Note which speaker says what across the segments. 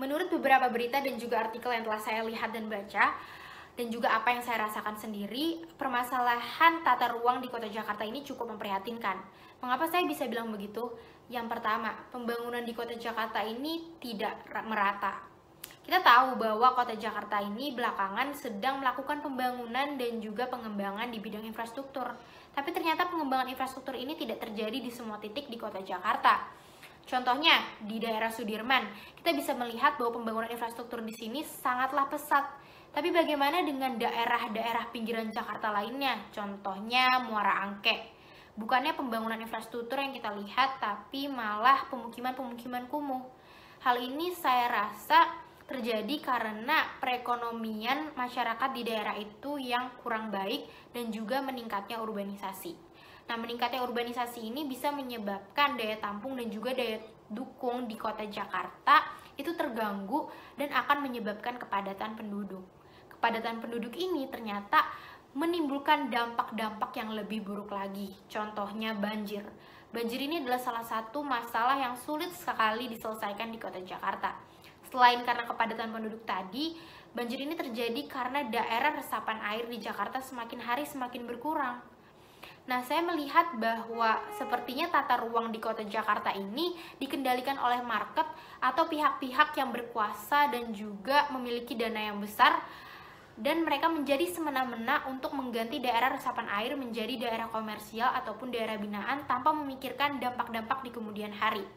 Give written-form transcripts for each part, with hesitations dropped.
Speaker 1: Menurut beberapa berita dan juga artikel yang telah saya lihat dan baca, dan juga apa yang saya rasakan sendiri, permasalahan tata ruang di kota Jakarta ini cukup memprihatinkan. Mengapa saya bisa bilang begitu? Yang pertama, pembangunan di kota Jakarta ini tidak merata. Kita tahu bahwa kota Jakarta ini belakangan sedang melakukan pembangunan dan juga pengembangan di bidang infrastruktur. Tapi ternyata pengembangan infrastruktur ini tidak terjadi di semua titik di kota Jakarta. Contohnya, di daerah Sudirman, kita bisa melihat bahwa pembangunan infrastruktur di sini sangatlah pesat. Tapi bagaimana dengan daerah-daerah pinggiran Jakarta lainnya? Contohnya Muara Angke. Bukannya pembangunan infrastruktur yang kita lihat, tapi malah pemukiman-pemukiman kumuh. Hal ini saya rasa terjadi karena perekonomian masyarakat di daerah itu yang kurang baik dan juga meningkatnya urbanisasi. Nah, meningkatnya urbanisasi ini bisa menyebabkan daya tampung dan juga daya dukung di kota Jakarta itu terganggu dan akan menyebabkan kepadatan penduduk. Kepadatan penduduk ini ternyata menimbulkan dampak-dampak yang lebih buruk lagi. Contohnya banjir. Banjir ini adalah salah satu masalah yang sulit sekali diselesaikan di kota Jakarta. Selain karena kepadatan penduduk tadi, banjir ini terjadi karena daerah resapan air di Jakarta semakin hari semakin berkurang. Nah, saya melihat bahwa sepertinya tata ruang di kota Jakarta ini dikendalikan oleh market atau pihak-pihak yang berkuasa dan juga memiliki dana yang besar, dan mereka menjadi semena-mena untuk mengganti daerah resapan air menjadi daerah komersial ataupun daerah binaan tanpa memikirkan dampak-dampak di kemudian hari.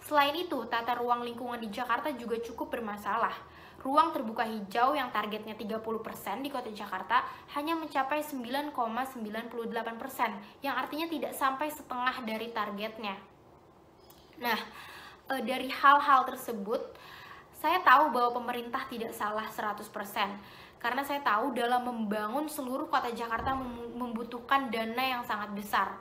Speaker 1: Selain itu, tata ruang lingkungan di Jakarta juga cukup bermasalah. Ruang terbuka hijau yang targetnya 30% di kota Jakarta hanya mencapai 9,98%, yang artinya tidak sampai setengah dari targetnya. Nah, dari hal-hal tersebut, saya tahu bahwa pemerintah tidak salah 100%. Karena saya tahu dalam membangun seluruh kota Jakarta membutuhkan dana yang sangat besar.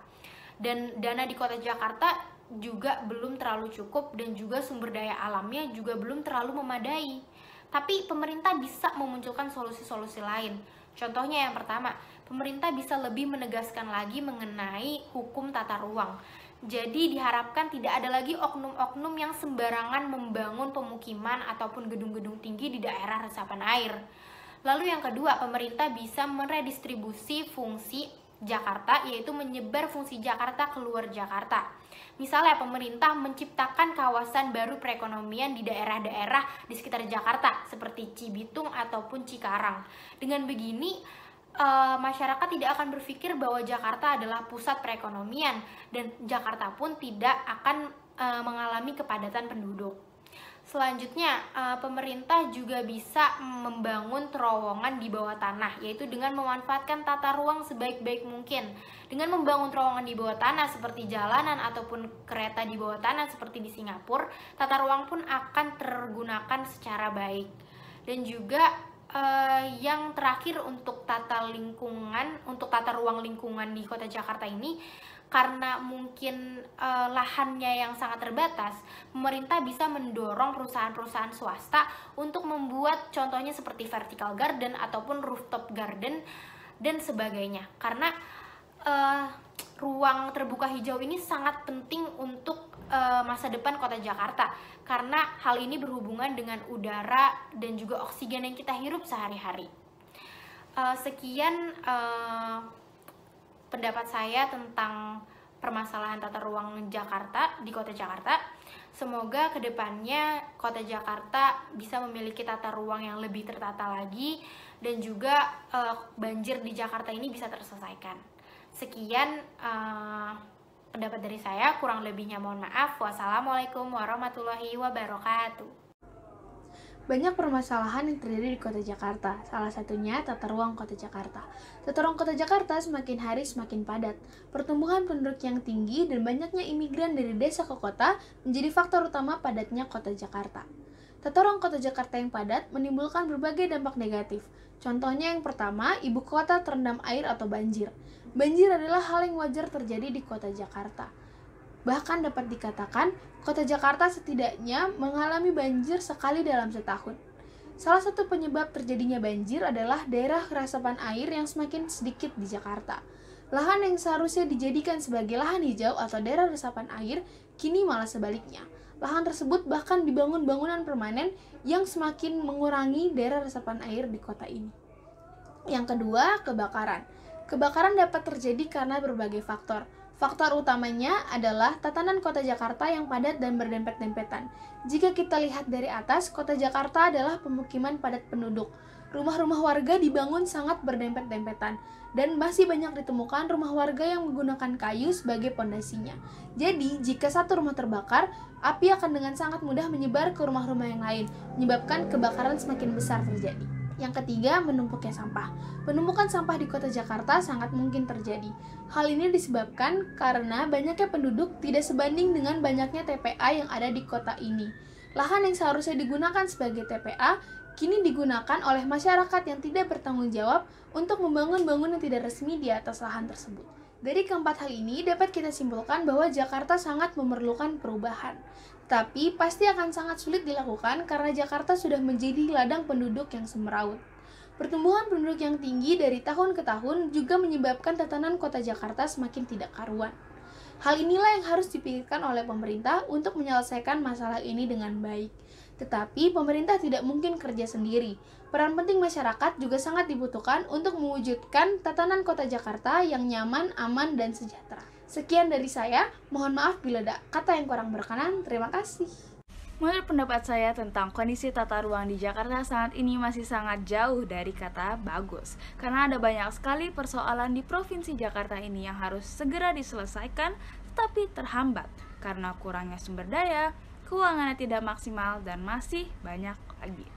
Speaker 1: Dan dana di kota Jakarta juga belum terlalu cukup dan juga sumber daya alamnya juga belum terlalu memadai. Tapi pemerintah bisa memunculkan solusi-solusi lain. Contohnya yang pertama, pemerintah bisa lebih menegaskan lagi mengenai hukum tata ruang. Jadi diharapkan tidak ada lagi oknum-oknum yang sembarangan membangun pemukiman ataupun gedung-gedung tinggi di daerah resapan air. Lalu yang kedua, pemerintah bisa meredistribusi fungsi Jakarta, yaitu menyebar fungsi Jakarta keluar Jakarta. Misalnya pemerintah menciptakan kawasan baru perekonomian di daerah-daerah di sekitar Jakarta seperti Cibitung ataupun Cikarang. Dengan begini, masyarakat tidak akan berpikir bahwa Jakarta adalah pusat perekonomian dan Jakarta pun tidak akan mengalami kepadatan penduduk. Selanjutnya, pemerintah juga bisa membangun terowongan di bawah tanah, yaitu dengan memanfaatkan tata ruang sebaik-baik mungkin. Dengan membangun terowongan di bawah tanah seperti jalanan ataupun kereta di bawah tanah seperti di Singapura, tata ruang pun akan tergunakan secara baik. Dan juga yang terakhir untuk tata ruang lingkungan di kota Jakarta ini, karena mungkin lahannya yang sangat terbatas, pemerintah bisa mendorong perusahaan-perusahaan swasta untuk membuat contohnya seperti vertical garden ataupun rooftop garden dan sebagainya. Karena ruang terbuka hijau ini sangat penting untuk masa depan kota Jakarta, karena hal ini berhubungan dengan udara dan juga oksigen yang kita hirup sehari-hari. Sekian pendapat saya tentang permasalahan tata ruang Jakarta di kota Jakarta. Semoga kedepannya kota Jakarta bisa memiliki tata ruang yang lebih tertata lagi dan juga banjir di Jakarta ini bisa terselesaikan. Sekian pendapat dari saya, kurang lebihnya mohon maaf. Wassalamualaikum warahmatullahi wabarakatuh.
Speaker 2: Banyak permasalahan yang terjadi di kota Jakarta, salah satunya tata ruang kota Jakarta. Tata ruang kota Jakarta semakin hari semakin padat. Pertumbuhan penduduk yang tinggi dan banyaknya imigran dari desa ke kota menjadi faktor utama padatnya kota Jakarta. Tata ruang kota Jakarta yang padat menimbulkan berbagai dampak negatif. Contohnya yang pertama, ibu kota terendam air atau banjir. Banjir adalah hal yang wajar terjadi di kota Jakarta. Bahkan dapat dikatakan, kota Jakarta setidaknya mengalami banjir sekali dalam setahun. Salah satu penyebab terjadinya banjir adalah daerah resapan air yang semakin sedikit di Jakarta. Lahan yang seharusnya dijadikan sebagai lahan hijau atau daerah resapan air, kini malah sebaliknya. Lahan tersebut bahkan dibangun bangunan permanen yang semakin mengurangi daerah resapan air di kota ini. Yang kedua, kebakaran. Kebakaran dapat terjadi karena berbagai faktor. Faktor utamanya adalah tatanan kota Jakarta yang padat dan berdempet-dempetan. Jika kita lihat dari atas, kota Jakarta adalah pemukiman padat penduduk. Rumah-rumah warga dibangun sangat berdempet-dempetan, dan masih banyak ditemukan rumah warga yang menggunakan kayu sebagai pondasinya. Jadi, jika satu rumah terbakar, api akan dengan sangat mudah menyebar ke rumah-rumah yang lain, menyebabkan kebakaran semakin besar terjadi. Yang ketiga, menumpuknya sampah. Penumpukan sampah di kota Jakarta sangat mungkin terjadi. Hal ini disebabkan karena banyaknya penduduk tidak sebanding dengan banyaknya TPA yang ada di kota ini. Lahan yang seharusnya digunakan sebagai TPA kini digunakan oleh masyarakat yang tidak bertanggung jawab untuk membangun bangunan tidak resmi di atas lahan tersebut. Dari keempat hal ini dapat kita simpulkan bahwa Jakarta sangat memerlukan perubahan. Tapi pasti akan sangat sulit dilakukan karena Jakarta sudah menjadi ladang penduduk yang semeraut. Pertumbuhan penduduk yang tinggi dari tahun ke tahun juga menyebabkan tatanan kota Jakarta semakin tidak karuan. Hal inilah yang harus dipikirkan oleh pemerintah untuk menyelesaikan masalah ini dengan baik. Tetapi pemerintah tidak mungkin kerja sendiri. Peran penting masyarakat juga sangat dibutuhkan untuk mewujudkan tatanan kota Jakarta yang nyaman, aman, dan sejahtera. Sekian dari saya, mohon maaf bila ada kata yang kurang berkenan. Terima kasih.
Speaker 3: Menurut pendapat saya tentang kondisi tata ruang di Jakarta saat ini masih sangat jauh dari kata bagus. Karena ada banyak sekali persoalan di Provinsi Jakarta ini yang harus segera diselesaikan, tetapi terhambat karena kurangnya sumber daya, keuangannya tidak maksimal, dan masih banyak lagi.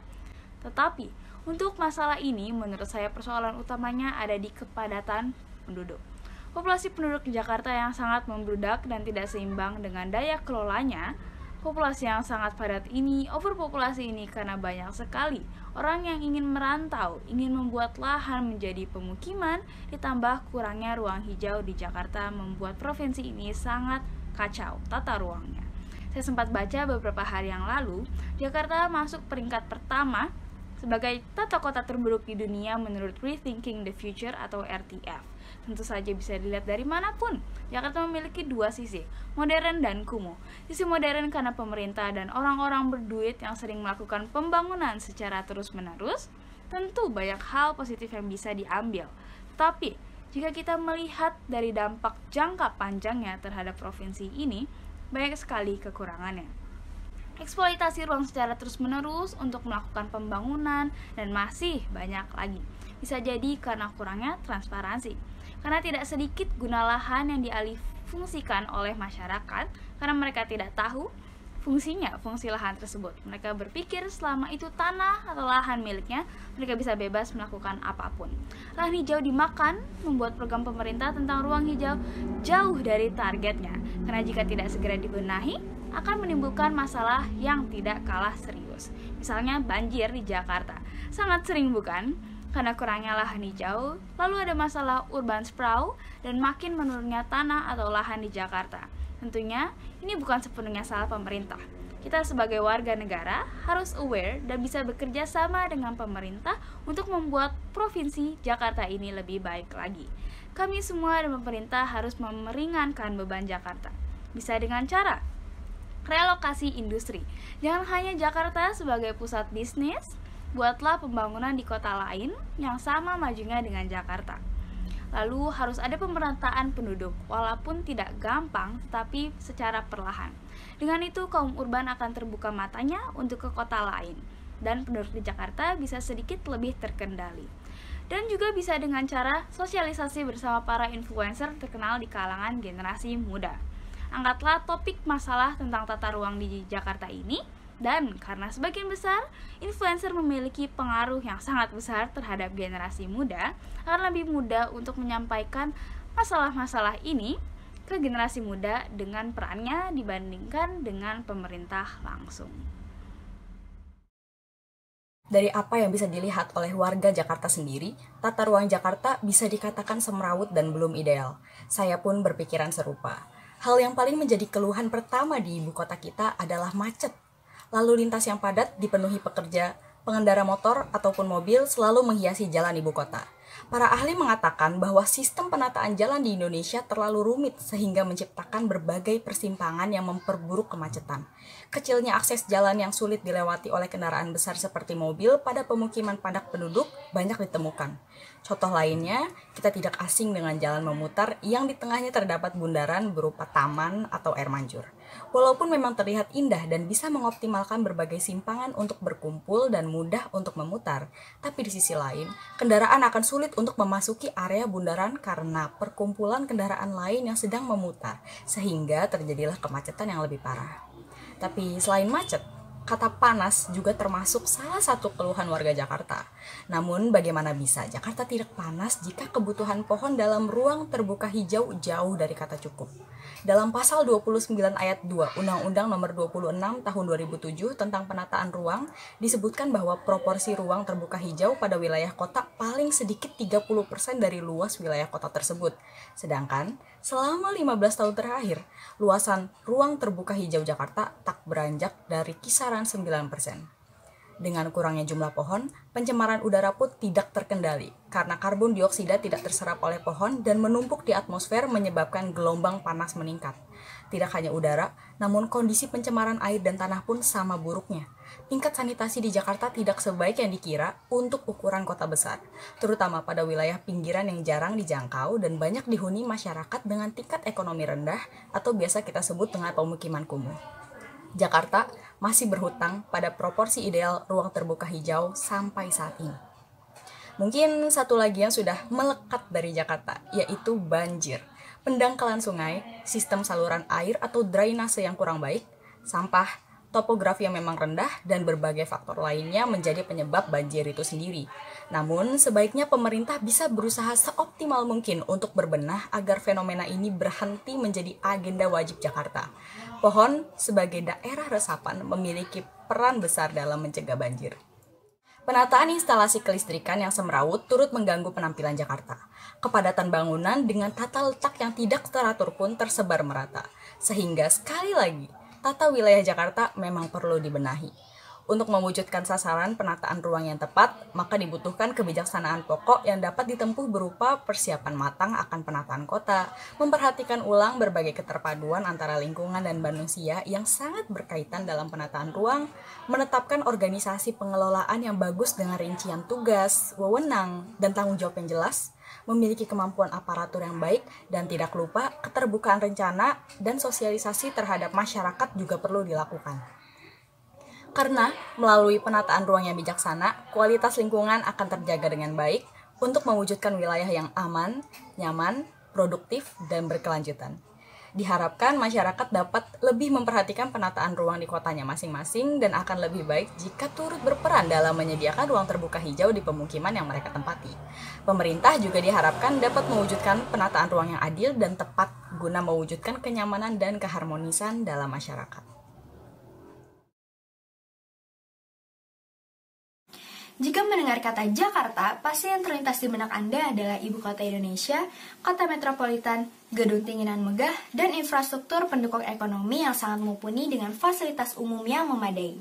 Speaker 3: Tetapi, untuk masalah ini menurut saya persoalan utamanya ada di kepadatan penduduk. Populasi penduduk di Jakarta yang sangat membludak dan tidak seimbang dengan daya kelolanya. Populasi yang sangat padat ini, overpopulasi ini karena banyak sekali orang yang ingin merantau, ingin membuat lahan menjadi pemukiman, ditambah kurangnya ruang hijau di Jakarta membuat provinsi ini sangat kacau tata ruangnya. Saya sempat baca beberapa hari yang lalu, Jakarta masuk peringkat pertama sebagai tata kota terburuk di dunia menurut Rethinking the Future atau RTF. Tentu saja bisa dilihat dari manapun. Jakarta memiliki dua sisi, modern dan kumuh. Sisi modern karena pemerintah dan orang-orang berduit yang sering melakukan pembangunan secara terus-menerus. Tentu banyak hal positif yang bisa diambil. Tapi, jika kita melihat dari dampak jangka panjangnya terhadap provinsi ini, banyak sekali kekurangannya. Eksploitasi ruang secara terus-menerus untuk melakukan pembangunan dan masih banyak lagi. Bisa jadi karena kurangnya transparansi. Karena tidak sedikit guna lahan yang dialihfungsikan oleh masyarakat karena mereka tidak tahu fungsi lahan tersebut. Mereka berpikir selama itu tanah atau lahan miliknya, mereka bisa bebas melakukan apapun. Lahan hijau dimakan, membuat program pemerintah tentang ruang hijau jauh dari targetnya. Karena jika tidak segera dibenahi, akan menimbulkan masalah yang tidak kalah serius. Misalnya banjir di Jakarta. Sangat sering bukan? Karena kurangnya lahan hijau, lalu ada masalah urban sprawl dan makin menurunnya tanah atau lahan di Jakarta. Tentunya, ini bukan sepenuhnya salah pemerintah. Kita sebagai warga negara harus aware dan bisa bekerja sama dengan pemerintah untuk membuat provinsi Jakarta ini lebih baik lagi. Kami semua dan pemerintah harus meringankan beban Jakarta. Bisa dengan cara relokasi industri. Jangan hanya Jakarta sebagai pusat bisnis, buatlah pembangunan di kota lain yang sama majunya dengan Jakarta. Lalu harus ada pemerataan penduduk, walaupun tidak gampang, tetapi secara perlahan. Dengan itu, kaum urban akan terbuka matanya untuk ke kota lain, dan penduduk di Jakarta bisa sedikit lebih terkendali. Dan juga bisa dengan cara sosialisasi bersama para influencer terkenal di kalangan generasi muda. Angkatlah topik masalah tentang tata ruang di Jakarta ini, dan karena sebagian besar influencer memiliki pengaruh yang sangat besar terhadap generasi muda, akan lebih mudah untuk menyampaikan masalah-masalah ini ke generasi muda dengan perannya dibandingkan dengan pemerintah langsung.
Speaker 4: Dari apa yang bisa dilihat oleh warga Jakarta sendiri, tata ruang Jakarta bisa dikatakan semrawut dan belum ideal. Saya pun berpikiran serupa. Hal yang paling menjadi keluhan pertama di ibu kota kita adalah macet. Lalu lintas yang padat dipenuhi pekerja, pengendara motor ataupun mobil selalu menghiasi jalan ibu kota. Para ahli mengatakan bahwa sistem penataan jalan di Indonesia terlalu rumit sehingga menciptakan berbagai persimpangan yang memperburuk kemacetan. Kecilnya akses jalan yang sulit dilewati oleh kendaraan besar seperti mobil pada pemukiman padat penduduk banyak ditemukan. Contoh lainnya, kita tidak asing dengan jalan memutar yang di tengahnya terdapat bundaran berupa taman atau air mancur. Walaupun memang terlihat indah dan bisa mengoptimalkan berbagai simpangan untuk berkumpul dan mudah untuk memutar, tapi di sisi lain, kendaraan akan sulit untuk memasuki area bundaran karena perkumpulan kendaraan lain yang sedang memutar, sehingga terjadilah kemacetan yang lebih parah. Tapi selain macet, kata panas juga termasuk salah satu keluhan warga Jakarta. Namun bagaimana bisa Jakarta tidak panas jika kebutuhan pohon dalam ruang terbuka hijau jauh dari kata cukup? Dalam pasal 29 ayat 2 Undang-Undang Nomor 26 Tahun 2007 tentang penataan ruang disebutkan bahwa proporsi ruang terbuka hijau pada wilayah kota paling sedikit 30% dari luas wilayah kota tersebut. Sedangkan selama 15 tahun terakhir, luasan ruang terbuka hijau Jakarta tak beranjak dari kisaran 9%. Dengan kurangnya jumlah pohon, pencemaran udara pun tidak terkendali karena karbon dioksida tidak terserap oleh pohon dan menumpuk di atmosfer menyebabkan gelombang panas meningkat. Tidak hanya udara, namun kondisi pencemaran air dan tanah pun sama buruknya. Tingkat sanitasi di Jakarta tidak sebaik yang dikira untuk ukuran kota besar, terutama pada wilayah pinggiran yang jarang dijangkau dan banyak dihuni masyarakat dengan tingkat ekonomi rendah atau biasa kita sebut dengan pemukiman kumuh. Jakarta masih berhutang pada proporsi ideal ruang terbuka hijau sampai saat ini. Mungkin satu lagi yang sudah melekat dari Jakarta, yaitu banjir. Pendangkalan sungai, sistem saluran air atau drainase yang kurang baik, sampah, topografi yang memang rendah, dan berbagai faktor lainnya menjadi penyebab banjir itu sendiri. Namun, sebaiknya pemerintah bisa berusaha seoptimal mungkin untuk berbenah agar fenomena ini berhenti menjadi agenda wajib Jakarta. Pohon sebagai daerah resapan memiliki peran besar dalam mencegah banjir. Penataan instalasi kelistrikan yang semrawut turut mengganggu penampilan Jakarta. Kepadatan bangunan dengan tata letak yang tidak teratur pun tersebar merata. Sehingga sekali lagi, tata wilayah Jakarta memang perlu dibenahi. Untuk mewujudkan sasaran penataan ruang yang tepat, maka dibutuhkan kebijaksanaan pokok yang dapat ditempuh berupa persiapan matang akan penataan kota, memperhatikan ulang berbagai keterpaduan antara lingkungan dan manusia yang sangat berkaitan dalam penataan ruang, menetapkan organisasi pengelolaan yang bagus dengan rincian tugas, wewenang, dan tanggung jawab yang jelas, memiliki kemampuan aparatur yang baik, dan tidak lupa keterbukaan rencana dan sosialisasi terhadap masyarakat juga perlu dilakukan. Karena melalui penataan ruang yang bijaksana, kualitas lingkungan akan terjaga dengan baik untuk mewujudkan wilayah yang aman, nyaman, produktif, dan berkelanjutan. Diharapkan masyarakat dapat lebih memperhatikan penataan ruang di kotanya masing-masing dan akan lebih baik jika turut berperan dalam menyediakan ruang terbuka hijau di pemukiman yang mereka tempati. Pemerintah juga diharapkan dapat mewujudkan penataan ruang yang adil dan tepat guna mewujudkan kenyamanan dan keharmonisan dalam masyarakat.
Speaker 1: Jika mendengar kata Jakarta, pasti yang terlintas di benak Anda adalah ibu kota Indonesia, kota metropolitan, gedung tinggi dan megah, dan infrastruktur pendukung ekonomi yang sangat mumpuni dengan fasilitas umum yang memadai.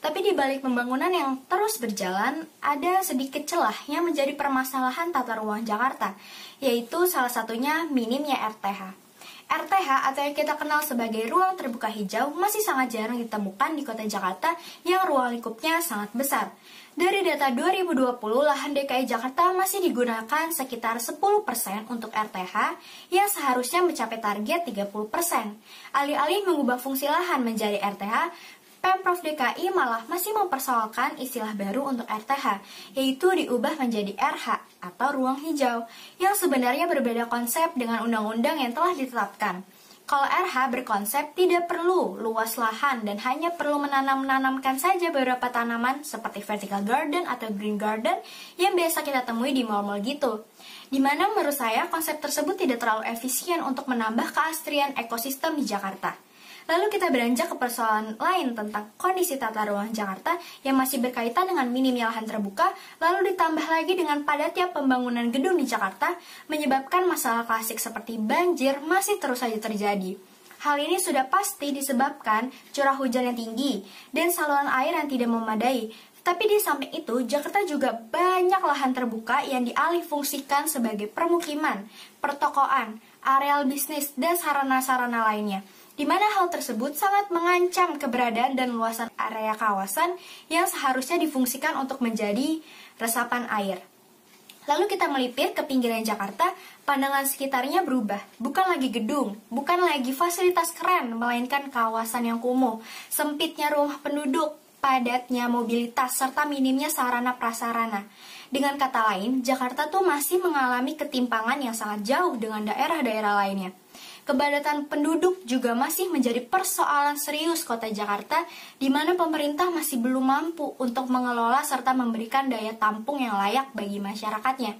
Speaker 1: Tapi di balik pembangunan yang terus berjalan, ada sedikit celah yang menjadi permasalahan tata ruang Jakarta, yaitu salah satunya minimnya RTH. RTH atau yang kita kenal sebagai ruang terbuka hijau masih sangat jarang ditemukan di kota Jakarta yang ruang lingkupnya sangat besar. Dari data 2020, lahan DKI Jakarta masih digunakan sekitar 10% untuk RTH yang seharusnya mencapai target 30%. Alih-alih mengubah fungsi lahan menjadi RTH, Pemprov DKI malah masih mempersoalkan istilah baru untuk RTH, yaitu diubah menjadi RH atau ruang hijau, yang sebenarnya berbeda konsep dengan undang-undang yang telah ditetapkan. Kalau RH berkonsep tidak perlu luas lahan dan hanya perlu menanamkan saja beberapa tanaman seperti vertical garden atau green garden yang biasa kita temui di mall-mall gitu. Dimana menurut saya konsep tersebut tidak terlalu efisien untuk menambah keasrian ekosistem di Jakarta. Lalu kita beranjak ke persoalan lain tentang kondisi tata ruang Jakarta yang masih berkaitan dengan minimnya lahan terbuka, lalu ditambah lagi dengan padatnya pembangunan gedung di Jakarta, menyebabkan masalah klasik seperti banjir masih terus saja terjadi. Hal ini sudah pasti disebabkan curah hujan yang tinggi dan saluran air yang tidak memadai,
Speaker 5: Tapi di samping itu, Jakarta juga banyak lahan terbuka yang dialihfungsikan sebagai permukiman, pertokoan, areal bisnis, dan sarana-sarana lainnya. Di mana hal tersebut sangat mengancam keberadaan dan luasan area kawasan yang seharusnya difungsikan untuk menjadi resapan air. Lalu kita melipir ke pinggiran Jakarta, pandangan sekitarnya berubah. Bukan lagi gedung, bukan lagi fasilitas keren, melainkan kawasan yang kumuh, sempitnya rumah penduduk, padatnya mobilitas, serta minimnya sarana prasarana. Dengan kata lain, Jakarta tuh masih mengalami ketimpangan yang sangat jauh dengan daerah-daerah lainnya. Kepadatan penduduk juga masih menjadi persoalan serius kota Jakarta, di mana pemerintah masih belum mampu untuk mengelola serta memberikan daya tampung yang layak bagi masyarakatnya.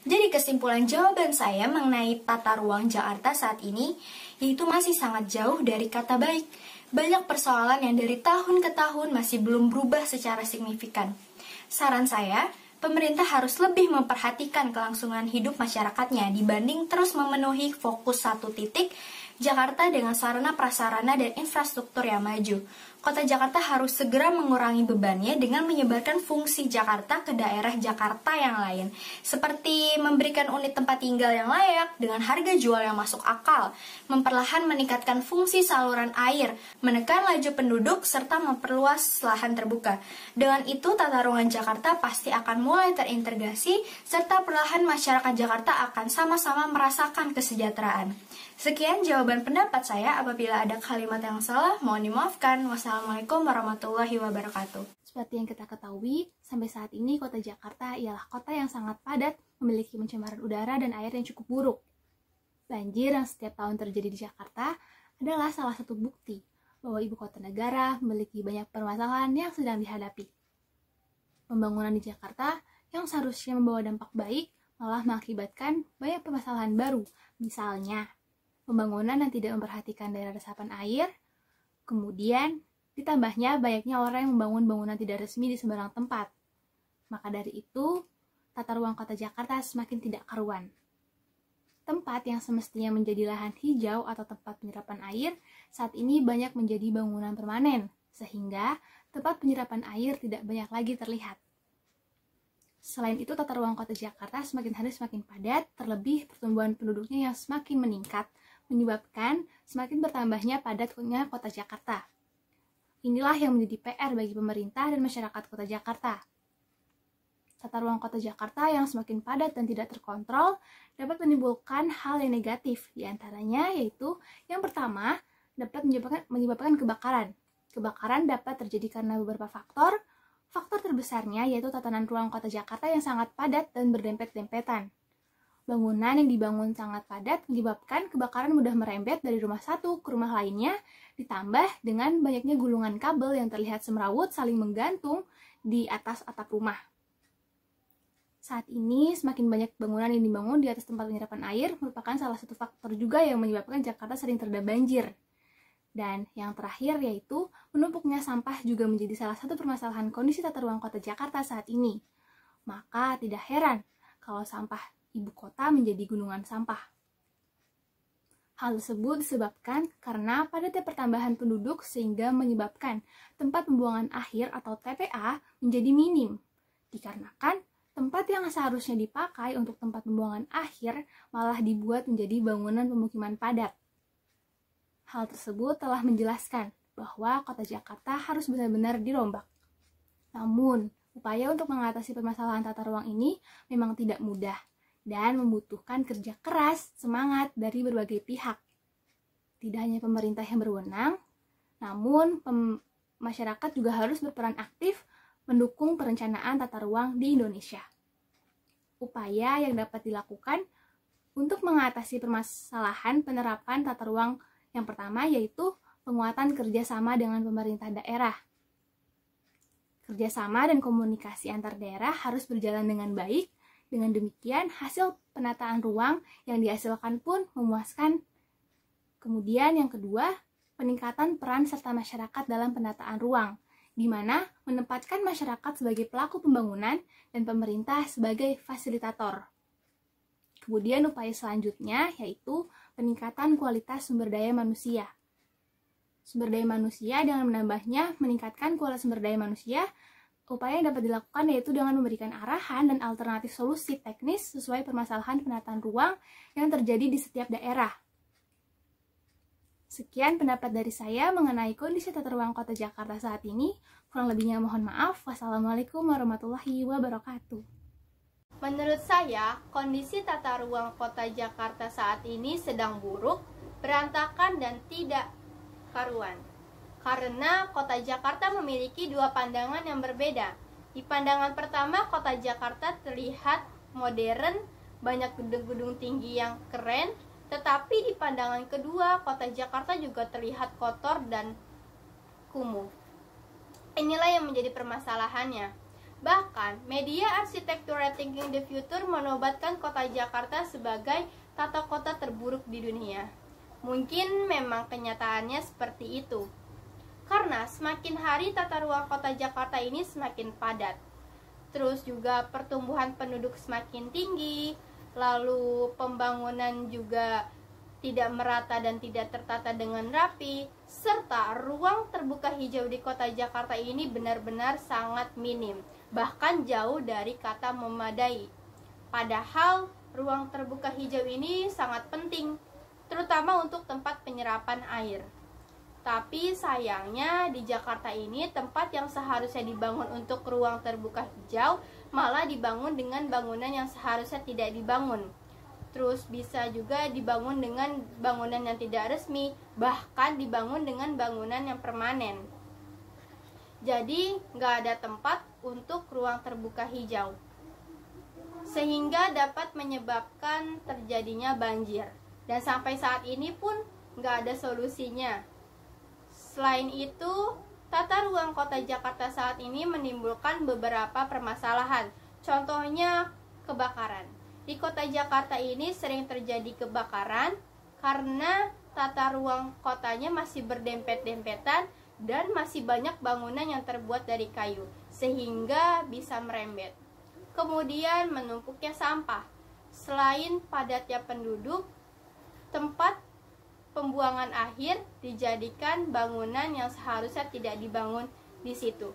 Speaker 5: Jadi kesimpulan jawaban saya mengenai tata ruang Jakarta saat ini, yaitu masih sangat jauh dari kata baik. Banyak persoalan yang dari tahun ke tahun masih belum berubah secara signifikan. Saran saya, pemerintah harus lebih memperhatikan kelangsungan hidup masyarakatnya dibanding terus memenuhi fokus satu titik Jakarta dengan sarana prasarana dan infrastruktur yang maju. Kota Jakarta harus segera mengurangi bebannya dengan menyebarkan fungsi Jakarta ke daerah Jakarta yang lain, seperti memberikan unit tempat tinggal yang layak dengan harga jual yang masuk akal, memperlahan meningkatkan fungsi saluran air, menekan laju penduduk, serta memperluas lahan terbuka. Dengan itu, tata ruang Jakarta pasti akan mulai terintegrasi, serta perlahan masyarakat Jakarta akan sama-sama merasakan kesejahteraan. Sekian jawaban pendapat saya. Apabila ada kalimat yang salah, mohon dimaafkan. Wassalamualaikum warahmatullahi wabarakatuh.
Speaker 2: Seperti yang kita ketahui, sampai saat ini kota Jakarta ialah kota yang sangat padat, memiliki pencemaran udara dan air yang cukup buruk. Banjir yang setiap tahun terjadi di Jakarta adalah salah satu bukti bahwa ibu kota negara memiliki banyak permasalahan yang sedang dihadapi. Pembangunan di Jakarta yang seharusnya membawa dampak baik malah mengakibatkan banyak permasalahan baru, misalnya pembangunan yang tidak memperhatikan daerah resapan air, kemudian ditambahnya banyaknya orang yang membangun bangunan tidak resmi di sembarang tempat. Maka dari itu, tata ruang kota Jakarta semakin tidak karuan. Tempat yang semestinya menjadi lahan hijau atau tempat penyerapan air, saat ini banyak menjadi bangunan permanen, sehingga tempat penyerapan air tidak banyak lagi terlihat. Selain itu, tata ruang kota Jakarta semakin hari semakin padat, terlebih pertumbuhan penduduknya yang semakin meningkat, menyebabkan semakin bertambahnya padatnya kota Jakarta. Inilah yang menjadi PR bagi pemerintah dan masyarakat kota Jakarta. Tata ruang kota Jakarta yang semakin padat dan tidak terkontrol dapat menimbulkan hal yang negatif, diantaranya yaitu yang pertama dapat menyebabkan kebakaran. Kebakaran dapat terjadi karena beberapa faktor. Faktor terbesarnya yaitu tatanan ruang kota Jakarta yang sangat padat dan berdempet-dempetan. Bangunan yang dibangun sangat padat menyebabkan kebakaran mudah merembet dari rumah satu ke rumah lainnya, ditambah dengan banyaknya gulungan kabel yang terlihat semrawut saling menggantung di atas atap rumah. Saat ini, semakin banyak bangunan yang dibangun di atas tempat penyerapan air merupakan salah satu faktor juga yang menyebabkan Jakarta sering terendam banjir. Dan yang terakhir yaitu menumpuknya sampah juga menjadi salah satu permasalahan kondisi tata ruang kota Jakarta saat ini. Maka tidak heran kalau sampah ibu kota menjadi gunungan sampah. Hal tersebut disebabkan karena padatnya pertambahan penduduk sehingga menyebabkan tempat pembuangan akhir atau TPA menjadi minim. Dikarenakan tempat yang seharusnya dipakai untuk tempat pembuangan akhir malah dibuat menjadi bangunan pemukiman padat. Hal tersebut telah menjelaskan bahwa kota Jakarta harus benar-benar dirombak. Namun, upaya untuk mengatasi permasalahan tata ruang ini memang tidak mudah dan membutuhkan kerja keras, semangat dari berbagai pihak. Tidak hanya pemerintah yang berwenang, namun masyarakat juga harus berperan aktif mendukung perencanaan tata ruang di Indonesia. Upaya yang dapat dilakukan untuk mengatasi permasalahan penerapan tata ruang yang pertama yaitu penguatan kerjasama dengan pemerintah daerah. Kerjasama dan komunikasi antar daerah harus berjalan dengan baik. Dengan demikian, hasil penataan ruang yang dihasilkan pun memuaskan. Kemudian yang kedua, peningkatan peran serta masyarakat dalam penataan ruang, di mana menempatkan masyarakat sebagai pelaku pembangunan dan pemerintah sebagai fasilitator. Kemudian upaya selanjutnya yaitu peningkatan kualitas sumber daya manusia. Sumber daya manusia dengan menambahnya meningkatkan kualitas sumber daya manusia
Speaker 6: Upaya yang dapat dilakukan yaitu dengan memberikan arahan dan alternatif solusi teknis sesuai permasalahan penataan ruang yang terjadi di setiap daerah. Sekian pendapat dari saya mengenai kondisi tata ruang kota Jakarta saat ini. Kurang lebihnya mohon maaf. Wassalamualaikum warahmatullahi wabarakatuh.
Speaker 1: Menurut saya, kondisi tata ruang kota Jakarta saat ini sedang buruk, berantakan, dan tidak karuan. Karena kota Jakarta memiliki dua pandangan yang berbeda. Di pandangan pertama, kota Jakarta terlihat modern, banyak gedung-gedung tinggi yang keren, tetapi di pandangan kedua, kota Jakarta juga terlihat kotor dan kumuh. Inilah yang menjadi permasalahannya. Bahkan, media Architectural Thinking the Future menobatkan kota Jakarta sebagai tata kota terburuk di dunia. Mungkin memang kenyataannya seperti itu. Karena semakin hari tata ruang kota Jakarta ini semakin padat. Terus juga pertumbuhan penduduk semakin tinggi, lalu pembangunan juga tidak merata dan tidak tertata dengan rapi, serta ruang terbuka hijau di kota Jakarta ini benar-benar sangat minim, bahkan jauh dari kata memadai. Padahal ruang terbuka hijau ini sangat penting, terutama untuk tempat penyerapan air. Tapi sayangnya di Jakarta ini tempat yang seharusnya dibangun untuk ruang terbuka hijau malah dibangun dengan bangunan yang seharusnya tidak dibangun. Terus bisa juga dibangun dengan bangunan yang tidak resmi, bahkan dibangun dengan bangunan yang permanen. Jadi nggak ada tempat untuk ruang terbuka hijau, sehingga dapat menyebabkan terjadinya banjir. Dan sampai saat ini pun nggak ada solusinya. Selain itu, tata ruang kota Jakarta saat ini menimbulkan beberapa permasalahan. Contohnya kebakaran. Di kota Jakarta ini sering terjadi kebakaran karena tata ruang kotanya masih berdempet-dempetan dan masih banyak bangunan yang terbuat dari kayu, sehingga bisa merembet. Kemudian menumpuknya sampah. Selain padatnya penduduk, tempat pembuangan akhir dijadikan bangunan yang seharusnya tidak dibangun di situ.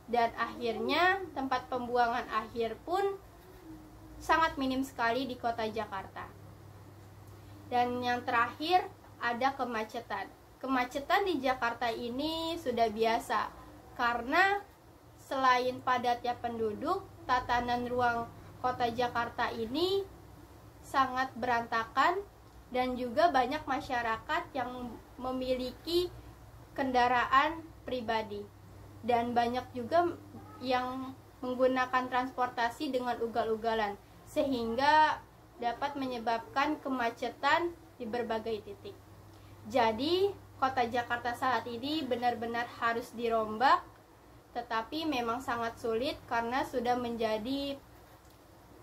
Speaker 1: Dan akhirnya tempat pembuangan akhir pun sangat minim sekali di kota Jakarta. Dan yang terakhir ada kemacetan. Kemacetan di Jakarta ini sudah biasa karena selain padatnya penduduk, tatanan ruang kota Jakarta ini sangat berantakan. Dan juga banyak masyarakat yang memiliki kendaraan pribadi. Dan banyak juga yang menggunakan transportasi dengan ugal-ugalan, sehingga dapat menyebabkan kemacetan di berbagai titik. Jadi, kota Jakarta saat ini benar-benar harus dirombak, tetapi memang sangat sulit karena sudah menjadi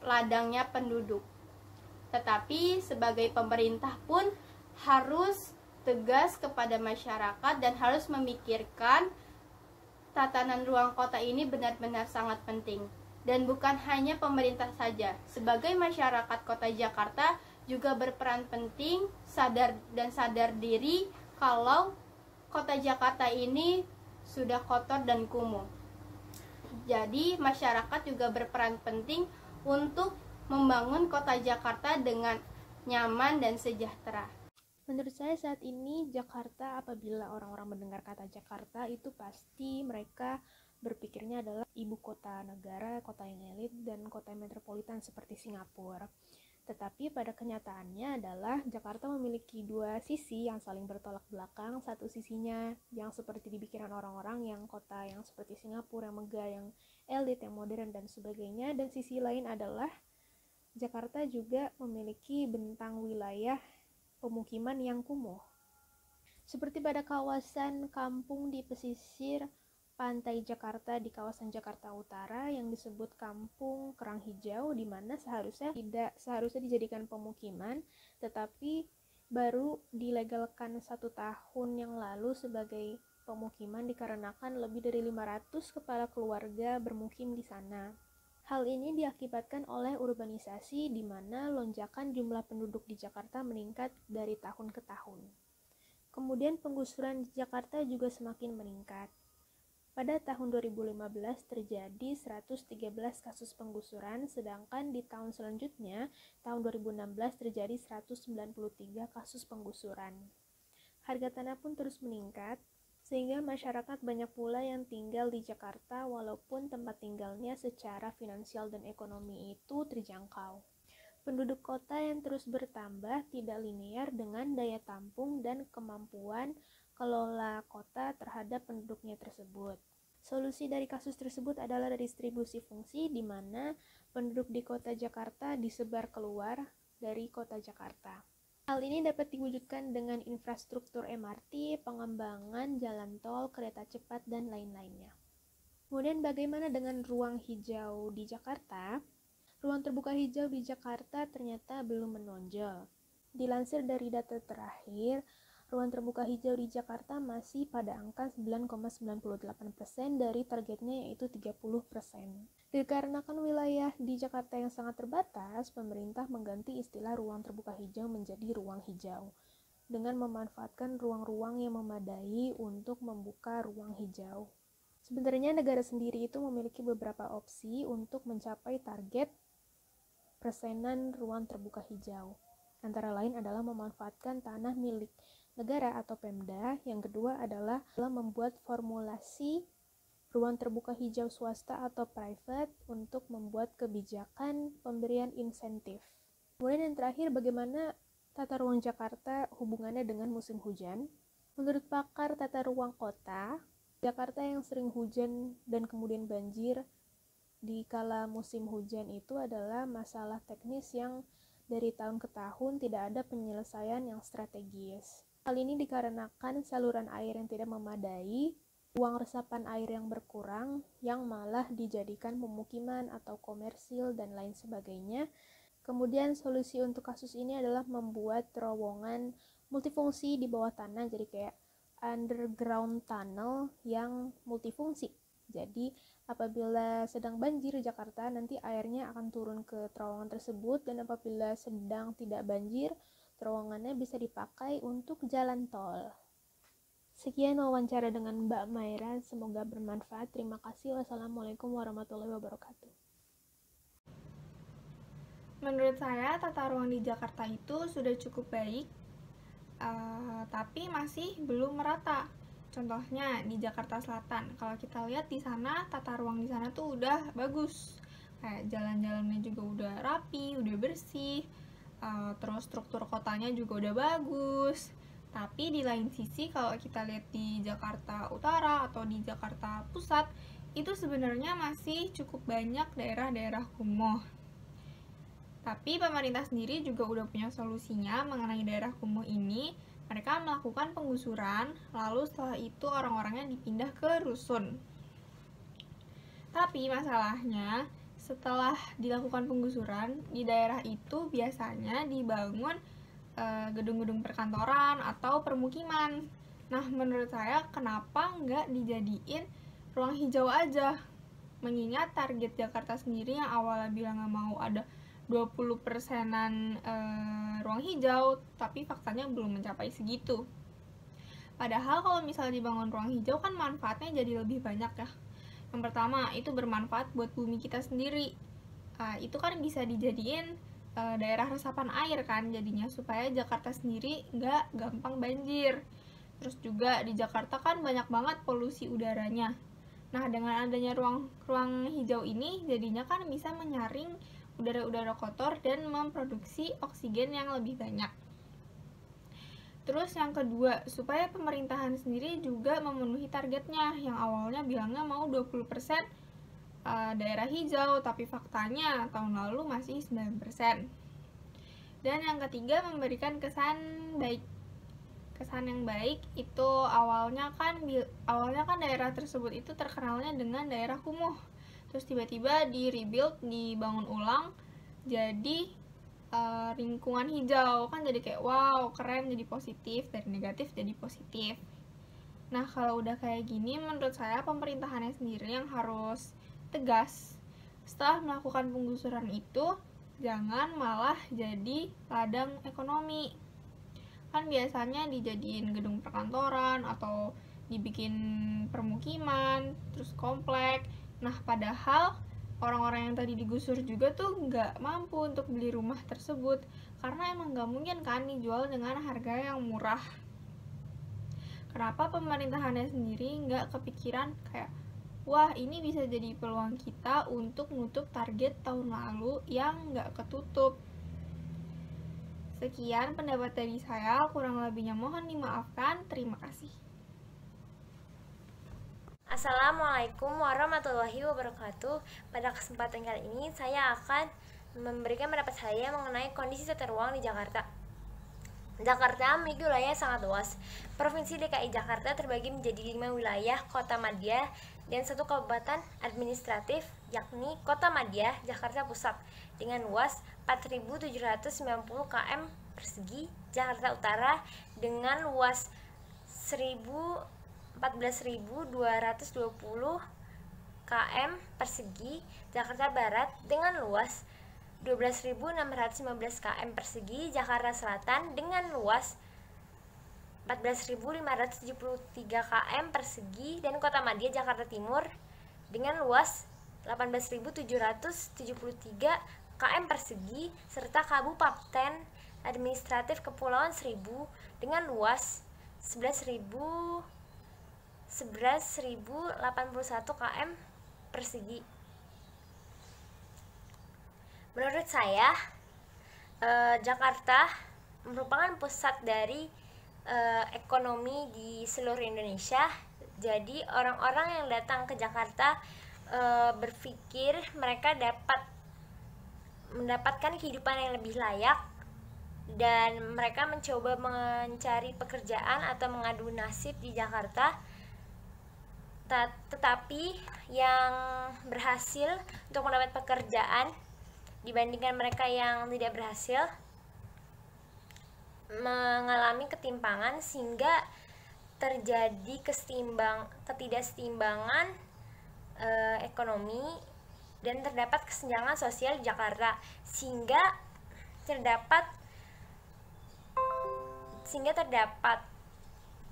Speaker 1: ladangnya penduduk. Tetapi sebagai pemerintah pun harus tegas kepada masyarakat dan harus memikirkan tatanan ruang kota ini benar-benar sangat penting. Dan bukan hanya pemerintah saja, sebagai masyarakat kota Jakarta juga berperan penting sadar diri kalau kota Jakarta ini sudah kotor dan kumuh. Jadi masyarakat juga berperan penting untuk membangun kota Jakarta dengan nyaman dan sejahtera.
Speaker 2: Menurut saya saat ini Jakarta, apabila orang-orang mendengar kata Jakarta itu pasti mereka berpikirnya adalah ibu kota negara, kota yang elit, dan kota metropolitan seperti Singapura. Tetapi pada kenyataannya adalah Jakarta memiliki dua sisi yang saling bertolak belakang. Satu sisinya yang seperti di pikiran orang-orang, yang kota yang seperti Singapura, yang megah, yang elit, yang modern, dan sebagainya. Dan sisi lain adalah Jakarta juga memiliki bentang wilayah pemukiman yang kumuh. Seperti pada kawasan kampung di pesisir pantai Jakarta di kawasan Jakarta Utara yang disebut Kampung Kerang Hijau, di mana seharusnya dijadikan pemukiman, tetapi baru dilegalkan 1 tahun yang lalu sebagai pemukiman dikarenakan lebih dari 500 kepala keluarga bermukim di sana. Hal ini diakibatkan oleh urbanisasi di mana lonjakan jumlah penduduk di Jakarta meningkat dari tahun ke tahun. Kemudian penggusuran di Jakarta juga semakin meningkat. Pada tahun 2015 terjadi 113 kasus penggusuran, sedangkan di tahun selanjutnya, tahun 2016 terjadi 193 kasus penggusuran. Harga tanah pun terus meningkat, sehingga masyarakat banyak pula yang tinggal di Jakarta walaupun tempat tinggalnya secara finansial dan ekonomi itu terjangkau. Penduduk kota yang terus bertambah tidak linear dengan daya tampung dan kemampuan kelola kota terhadap penduduknya tersebut. Solusi dari kasus tersebut adalah redistribusi fungsi di mana penduduk di kota Jakarta disebar keluar dari kota Jakarta. Hal ini dapat diwujudkan dengan infrastruktur MRT, pengembangan jalan tol, kereta cepat, dan lain-lainnya. Kemudian bagaimana dengan ruang hijau di Jakarta? Ruang terbuka hijau di Jakarta ternyata belum menonjol. Dilansir dari data terakhir, ruang terbuka hijau di Jakarta masih pada angka 9,98% dari targetnya yaitu 30%. Dikarenakan wilayah di Jakarta yang sangat terbatas, pemerintah mengganti istilah ruang terbuka hijau menjadi ruang hijau dengan memanfaatkan ruang-ruang yang memadai untuk membuka ruang hijau. Sebenarnya negara sendiri itu memiliki beberapa opsi untuk mencapai target persenan ruang terbuka hijau. Antara lain adalah memanfaatkan tanah milik negara atau Pemda. Yang kedua adalah membuat formulasi ruang terbuka hijau swasta atau private untuk membuat kebijakan pemberian insentif. Kemudian yang terakhir, bagaimana tata ruang Jakarta hubungannya dengan musim hujan? Menurut pakar tata ruang kota, Jakarta yang sering hujan dan kemudian banjir di kala musim hujan itu adalah masalah teknis yang dari tahun ke tahun tidak ada penyelesaian yang strategis. Hal ini dikarenakan saluran air yang tidak memadai, ruang resapan air yang berkurang, yang malah dijadikan pemukiman atau komersil dan lain sebagainya. Kemudian solusi untuk kasus ini adalah membuat terowongan multifungsi di bawah tanah, jadi kayak underground tunnel yang multifungsi. Jadi apabila sedang banjir di Jakarta, nanti airnya akan turun ke terowongan tersebut, dan apabila sedang tidak banjir, terowongannya bisa dipakai untuk jalan tol. Sekian wawancara dengan Mbak Maira, semoga bermanfaat. Terima kasih. Wassalamualaikum warahmatullahi wabarakatuh.
Speaker 1: Menurut saya, tata ruang di Jakarta itu sudah cukup baik, tapi masih belum merata. Contohnya di Jakarta Selatan, kalau kita lihat di sana, tata ruang di sana tuh udah bagus. Kayak jalan-jalannya juga udah rapi, udah bersih, terus struktur kotanya juga udah bagus. Tapi di lain sisi, kalau kita lihat di Jakarta Utara atau di Jakarta Pusat, itu sebenarnya masih cukup banyak daerah-daerah kumuh. Tapi pemerintah sendiri juga udah punya solusinya mengenai daerah kumuh ini. Mereka melakukan penggusuran, lalu setelah itu orang-orangnya dipindah ke rusun. Tapi masalahnya, setelah dilakukan penggusuran, di daerah itu biasanya dibangun gedung-gedung perkantoran atau permukiman. Nah, menurut saya kenapa nggak dijadiin ruang hijau aja? Mengingat target Jakarta sendiri yang awalnya bilang nggak mau ada 20%-an ruang hijau, tapi faktanya belum mencapai segitu. Padahal kalau misalnya dibangun ruang hijau kan manfaatnya jadi lebih banyak ya. Yang pertama, itu bermanfaat buat bumi kita sendiri. Itu kan bisa dijadiin daerah resapan air kan jadinya, supaya Jakarta sendiri nggak gampang banjir. Terus juga di Jakarta kan banyak banget polusi udaranya. Nah, dengan adanya ruang hijau ini jadinya kan bisa menyaring udara-udara kotor dan memproduksi oksigen yang lebih banyak. Terus yang kedua, supaya pemerintahan sendiri juga memenuhi targetnya, yang awalnya bilangnya mau 20% daerah hijau, tapi faktanya tahun lalu masih 9%. Dan yang ketiga, memberikan kesan baik. Kesan yang baik itu awalnya kan daerah tersebut itu terkenalnya dengan daerah kumuh. Terus tiba-tiba di-rebuild, dibangun ulang jadi lingkungan hijau, kan jadi kayak wow, keren, jadi positif, dari negatif jadi positif. Nah, kalau udah kayak gini, menurut saya pemerintahannya sendiri yang harus tegas. Setelah melakukan penggusuran itu, jangan malah jadi ladang ekonomi. Kan biasanya dijadiin gedung perkantoran atau
Speaker 7: dibikin permukiman, terus komplek. Nah, padahal orang-orang yang tadi digusur juga tuh nggak mampu untuk beli rumah tersebut, karena emang nggak mungkin kan dijual dengan harga yang murah. Kenapa pemerintahannya sendiri nggak kepikiran kayak, wah ini bisa jadi peluang kita untuk nutup target tahun lalu yang nggak ketutup. Sekian pendapat dari saya, kurang lebihnya mohon dimaafkan. Terima kasih.
Speaker 8: Assalamualaikum warahmatullahi wabarakatuh. Pada kesempatan kali ini saya akan memberikan pendapat saya mengenai kondisi tata ruang di Jakarta. Jakarta memiliki wilayah yang sangat luas. Provinsi DKI Jakarta terbagi menjadi 5 wilayah kota madya dan 1 kabupaten administratif, yakni Kota Madya, Jakarta Pusat, dengan luas 4.790 km persegi, Jakarta Utara dengan luas 14.220 km persegi, Jakarta Barat dengan luas 12.615 km persegi, Jakarta Selatan dengan luas 14.573 km persegi, dan Kota Madya Jakarta Timur dengan luas 18.773 km persegi, serta Kabupaten Administratif Kepulauan Seribu dengan luas 11.081 km persegi. Menurut saya, Jakarta merupakan pusat dari ekonomi di seluruh Indonesia. Jadi orang-orang yang datang ke Jakarta berpikir mereka dapat mendapatkan kehidupan yang lebih layak, dan mereka mencoba mencari pekerjaan atau mengadu nasib di Jakarta. Tetapi yang berhasil untuk mendapat pekerjaan dibandingkan mereka yang tidak berhasil mengalami ketimpangan, sehingga terjadi ketidakseimbangan ekonomi, dan terdapat kesenjangan sosial di Jakarta, sehingga terdapat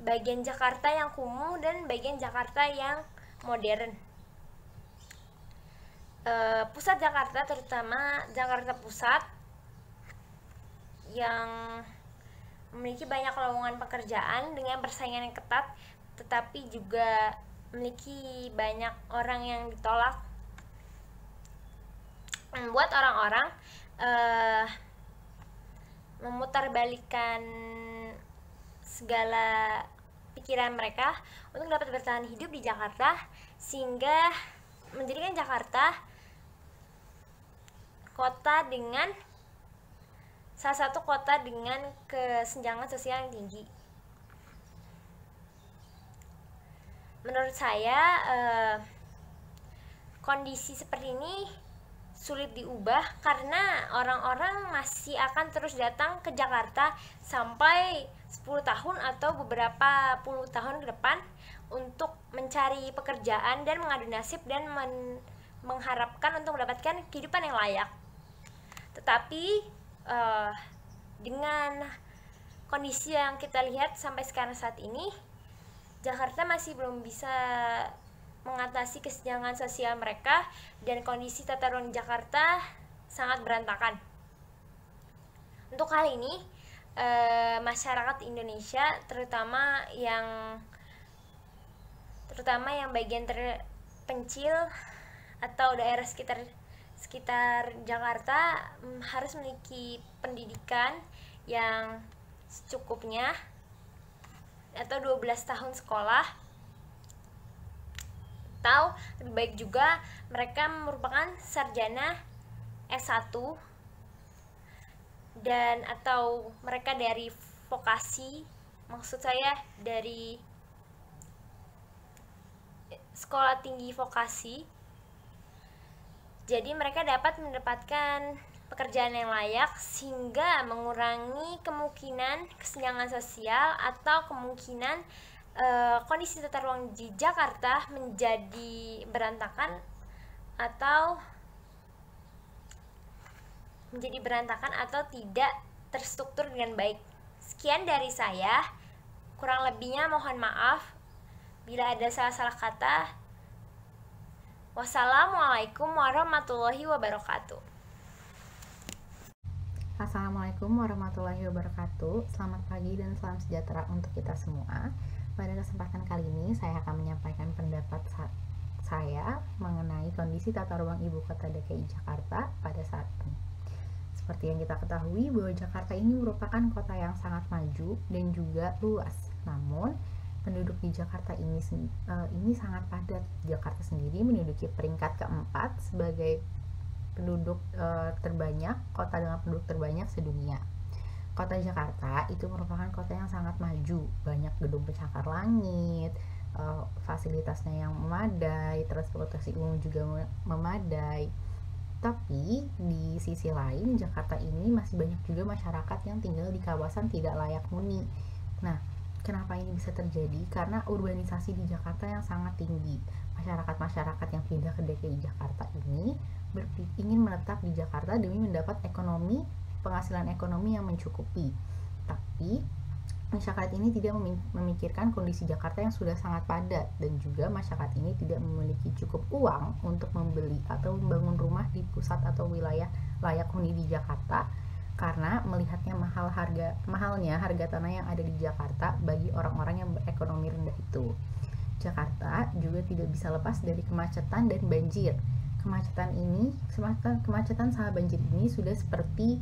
Speaker 8: bagian Jakarta yang kumuh dan bagian Jakarta yang modern. Pusat Jakarta, terutama Jakarta Pusat, yang memiliki banyak lowongan pekerjaan dengan persaingan yang ketat, tetapi juga memiliki banyak orang yang ditolak, membuat orang-orang memutarbalikkan segala pikiran mereka untuk dapat bertahan hidup di Jakarta, sehingga menjadikan Jakarta salah satu kota dengan kesenjangan sosial yang tinggi. Menurut saya, kondisi seperti ini sulit diubah karena orang-orang masih akan terus datang ke Jakarta sampai 10 tahun atau beberapa puluh tahun ke depan untuk mencari pekerjaan dan mengadu nasib dan mengharapkan untuk mendapatkan kehidupan yang layak. Tetapi dengan kondisi yang kita lihat sampai sekarang saat ini, Jakarta masih belum bisa mengatasi kesenjangan sosial mereka, dan kondisi tata ruang Jakarta sangat berantakan. Untuk hal ini, masyarakat Indonesia, terutama yang bagian terpencil atau daerah sekitar Jakarta, harus memiliki pendidikan yang secukupnya atau 12 tahun sekolah, atau lebih baik juga mereka merupakan sarjana S1 dan atau mereka dari vokasi, maksud saya dari sekolah tinggi vokasi. Jadi mereka dapat mendapatkan pekerjaan yang layak, sehingga mengurangi kemungkinan kesenjangan sosial atau kemungkinan kondisi tata ruang di Jakarta menjadi berantakan atau tidak terstruktur dengan baik. Sekian dari saya, kurang lebihnya mohon maaf. Bila ada salah-salah kata, wassalamualaikum warahmatullahi wabarakatuh.
Speaker 9: Assalamualaikum warahmatullahi wabarakatuh. Selamat pagi dan salam sejahtera untuk kita semua. Pada kesempatan kali ini saya akan menyampaikan pendapat saya mengenai kondisi tata ruang ibu kota DKI Jakarta pada saat ini. Seperti yang kita ketahui bahwa Jakarta ini merupakan kota yang sangat maju dan juga luas. Namun penduduk di Jakarta ini sangat padat. Jakarta sendiri menduduki peringkat keempat sebagai penduduk terbanyak, kota dengan penduduk terbanyak sedunia. Kota Jakarta itu merupakan kota yang sangat maju, banyak gedung pencakar langit, fasilitasnya yang memadai, transportasi umum juga memadai. Tapi di sisi lain, Jakarta ini masih banyak juga masyarakat yang tinggal di kawasan tidak layak huni. Nah, kenapa ini bisa terjadi? Karena urbanisasi di Jakarta yang sangat tinggi. Masyarakat-masyarakat yang pindah ke DKI Jakarta ini ingin menetap di Jakarta demi mendapat penghasilan ekonomi yang mencukupi. Tapi masyarakat ini tidak memikirkan kondisi Jakarta yang sudah sangat padat, dan juga masyarakat ini tidak memiliki cukup uang untuk membeli atau membangun rumah di pusat atau wilayah layak huni di Jakarta, karena melihatnya mahalnya harga tanah yang ada di Jakarta bagi orang-orang yang berekonomi rendah itu. Jakarta juga tidak bisa lepas dari kemacetan dan banjir. Kemacetan sama banjir ini sudah seperti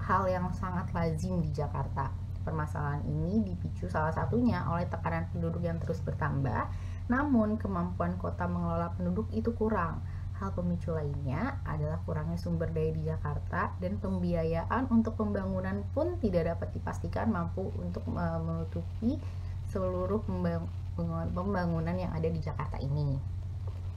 Speaker 9: hal yang sangat lazim di Jakarta. Permasalahan ini dipicu salah satunya oleh tekanan penduduk yang terus bertambah, namun kemampuan kota mengelola penduduk itu kurang. Hal pemicu lainnya adalah kurangnya sumber daya di Jakarta, dan pembiayaan untuk pembangunan pun tidak dapat dipastikan mampu untuk menutupi seluruh pembangunan yang ada di Jakarta ini.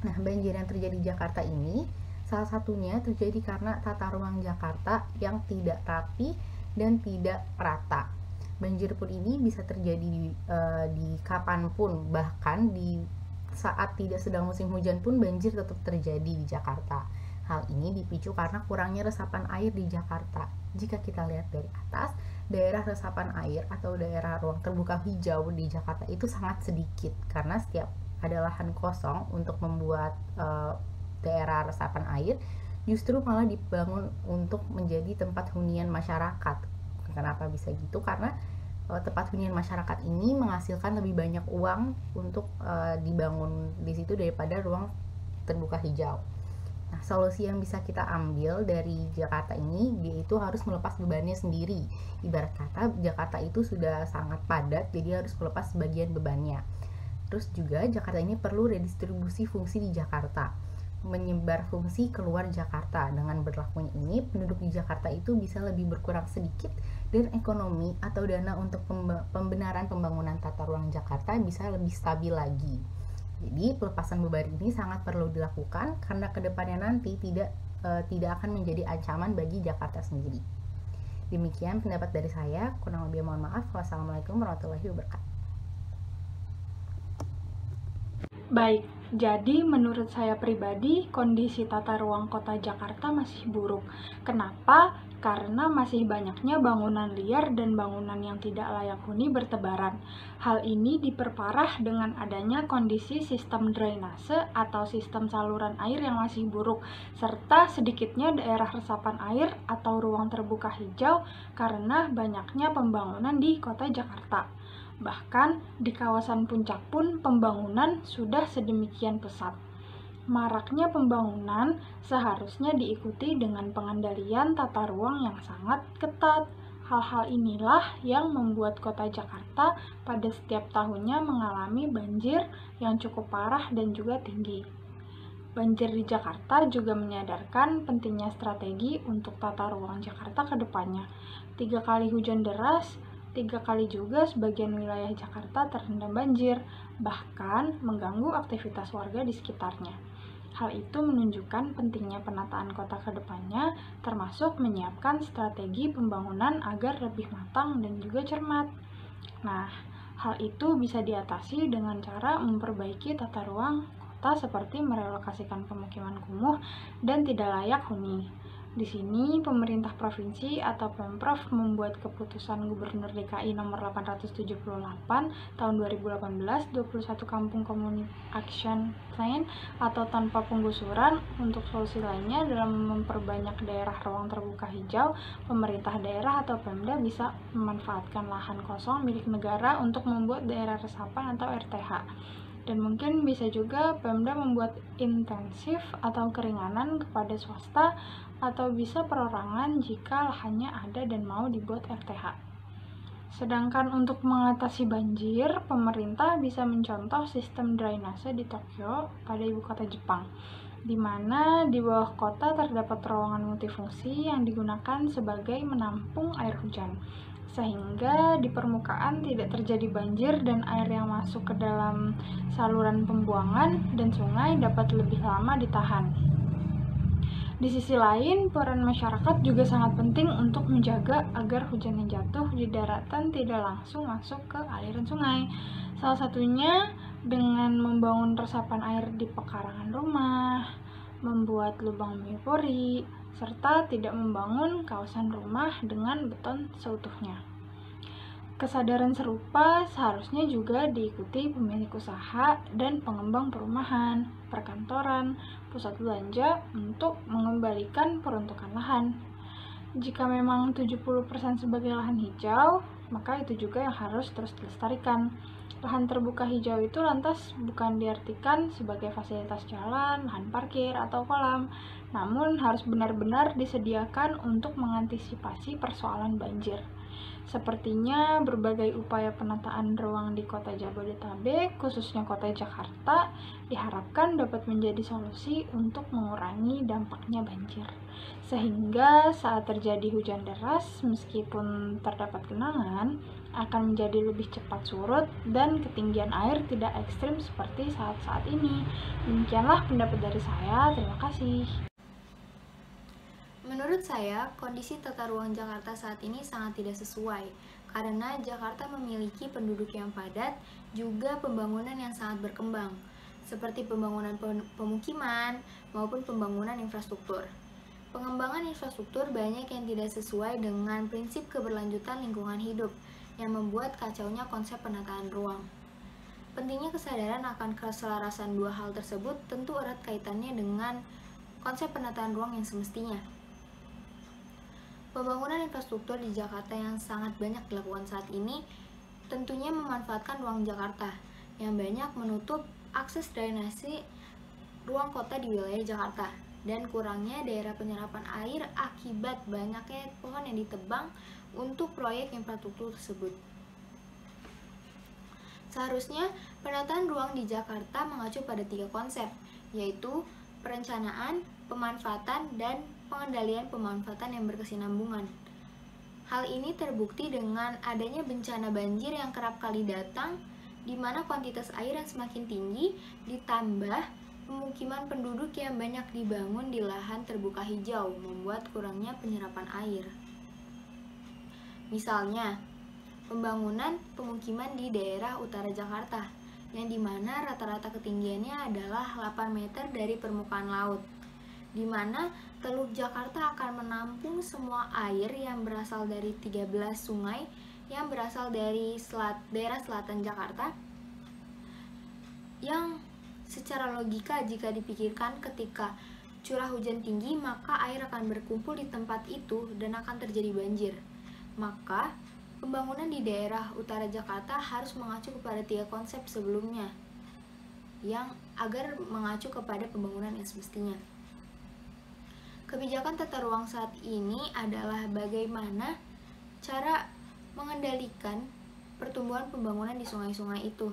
Speaker 9: Nah, banjir yang terjadi di Jakarta ini salah satunya terjadi karena tata ruang Jakarta yang tidak rapi dan tidak rata. Banjir pun ini bisa terjadi di kapanpun, bahkan di saat tidak sedang musim hujan pun banjir tetap terjadi di Jakarta. Hal ini dipicu karena kurangnya resapan air di Jakarta. Jika kita lihat dari atas, daerah resapan air atau daerah ruang terbuka hijau di Jakarta itu sangat sedikit, karena setiap ada lahan kosong untuk membuat daerah resapan air, justru malah dibangun untuk menjadi tempat hunian masyarakat. Kenapa bisa gitu? Karena tempat hunian masyarakat ini menghasilkan lebih banyak uang untuk dibangun di situ daripada ruang terbuka hijau. Nah, solusi yang bisa kita ambil dari Jakarta ini yaitu harus melepas bebannya sendiri. Ibarat kata Jakarta itu sudah sangat padat, jadi harus melepas sebagian bebannya. Terus juga Jakarta ini perlu redistribusi fungsi di Jakarta, menyebar fungsi keluar Jakarta. Dengan berlakunya ini, penduduk di Jakarta itu bisa lebih berkurang sedikit, dan ekonomi atau dana untuk pembenaran pembangunan tata ruang Jakarta bisa lebih stabil lagi. Jadi pelepasan beban ini sangat perlu dilakukan, karena kedepannya nanti tidak akan menjadi ancaman bagi Jakarta sendiri. Demikian pendapat dari saya, kurang lebih mohon maaf. Wassalamualaikum warahmatullahi wabarakatuh.
Speaker 2: Baik, jadi menurut saya pribadi, kondisi tata ruang kota Jakarta masih buruk. Kenapa? Karena masih banyaknya bangunan liar dan bangunan yang tidak layak huni bertebaran. Hal ini diperparah dengan adanya kondisi sistem drainase atau sistem saluran air yang masih buruk, serta sedikitnya daerah resapan air atau ruang terbuka hijau karena banyaknya pembangunan di kota Jakarta. Bahkan di kawasan puncak pun pembangunan sudah sedemikian pesat. Maraknya pembangunan seharusnya diikuti dengan pengendalian tata ruang yang sangat ketat. Hal-hal inilah yang membuat kota Jakarta pada setiap tahunnya mengalami banjir yang cukup parah dan juga tinggi. Banjir di Jakarta juga menyadarkan pentingnya strategi untuk tata ruang Jakarta ke depannya. 3 kali hujan deras, 3 kali juga sebagian wilayah Jakarta terendam banjir, bahkan mengganggu aktivitas warga di sekitarnya. Hal itu menunjukkan pentingnya penataan kota ke depannya, termasuk menyiapkan strategi pembangunan agar lebih matang dan juga cermat. Nah, hal itu bisa diatasi dengan cara memperbaiki tata ruang kota seperti merelokasikan pemukiman kumuh dan tidak layak huni.
Speaker 10: Di sini, pemerintah provinsi atau Pemprov membuat keputusan Gubernur DKI nomor 878 tahun 2018, 21 Kampung Community Action Plan atau tanpa penggusuran. Untuk solusi lainnya dalam memperbanyak daerah ruang terbuka hijau, pemerintah daerah atau Pemda bisa memanfaatkan lahan kosong milik negara untuk membuat daerah resapan atau RTH. Dan mungkin bisa juga Pemda membuat intensif atau keringanan kepada swasta atau bisa perorangan jika lahannya ada dan mau dibuat RTH. Sedangkan untuk mengatasi banjir, pemerintah bisa mencontoh sistem drainase di Tokyo pada ibu kota Jepang, di mana di bawah kota terdapat terowongan multifungsi yang digunakan sebagai menampung air hujan, sehingga di permukaan tidak terjadi banjir dan air yang masuk ke dalam saluran pembuangan dan sungai dapat lebih lama ditahan. Di sisi lain, peran masyarakat juga sangat penting untuk menjaga agar hujan yang jatuh di daratan tidak langsung masuk ke aliran sungai. Salah satunya dengan membangun resapan air di pekarangan rumah, membuat lubang biopori, serta tidak membangun kawasan rumah dengan beton seutuhnya. Kesadaran serupa seharusnya juga diikuti pemilik usaha dan pengembang perumahan, perkantoran, pusat belanja untuk mengembalikan peruntukan lahan. Jika memang 70% sebagai lahan hijau, maka itu juga yang harus terus dilestarikan. Lahan terbuka hijau itu lantas bukan diartikan sebagai fasilitas jalan, lahan parkir, atau kolam, namun harus benar-benar disediakan untuk mengantisipasi persoalan banjir. Sepertinya berbagai upaya penataan ruang di kota Jabodetabek, khususnya kota Jakarta, diharapkan dapat menjadi solusi untuk mengurangi dampaknya banjir. Sehingga saat terjadi hujan deras, meskipun terdapat genangan, akan menjadi lebih cepat surut dan ketinggian air tidak ekstrim seperti saat-saat ini. Demikianlah pendapat dari saya, terima kasih.
Speaker 1: Menurut saya, kondisi tata ruang Jakarta saat ini sangat tidak sesuai karena Jakarta memiliki penduduk yang padat, juga pembangunan yang sangat berkembang, seperti pembangunan pemukiman maupun pembangunan infrastruktur. Pengembangan infrastruktur banyak yang tidak sesuai dengan prinsip keberlanjutan lingkungan hidup, yang membuat kacaunya konsep penataan ruang. Pentingnya kesadaran akan keselarasan dua hal tersebut tentu erat kaitannya dengan konsep penataan ruang yang semestinya. Pembangunan infrastruktur di Jakarta yang sangat banyak dilakukan saat ini tentunya memanfaatkan ruang Jakarta yang banyak menutup akses drainase ruang kota di wilayah Jakarta dan kurangnya daerah penyerapan air akibat banyaknya pohon yang ditebang untuk proyek infrastruktur tersebut. Seharusnya penataan ruang di Jakarta mengacu pada 3 konsep, yaitu perencanaan, pemanfaatan, dan pengendalian pemanfaatan yang berkesinambungan. Hal ini terbukti dengan adanya bencana banjir yang kerap kali datang, di mana kuantitas air yang semakin tinggi ditambah pemukiman penduduk yang banyak dibangun di lahan terbuka hijau, membuat kurangnya penyerapan air. Misalnya, pembangunan pemukiman di daerah utara Jakarta, yang dimana rata-rata ketinggiannya adalah 8 meter dari permukaan laut, di mana Teluk Jakarta akan menampung semua air yang berasal dari 13 sungai yang berasal dari daerah selatan Jakarta, yang secara logika jika dipikirkan ketika curah hujan tinggi maka air akan berkumpul di tempat itu dan akan terjadi banjir. Maka pembangunan di daerah utara Jakarta harus mengacu kepada 3 konsep sebelumnya yang agar mengacu kepada pembangunan yang semestinya. Kebijakan tata ruang saat ini adalah bagaimana cara mengendalikan pertumbuhan pembangunan di sungai-sungai itu,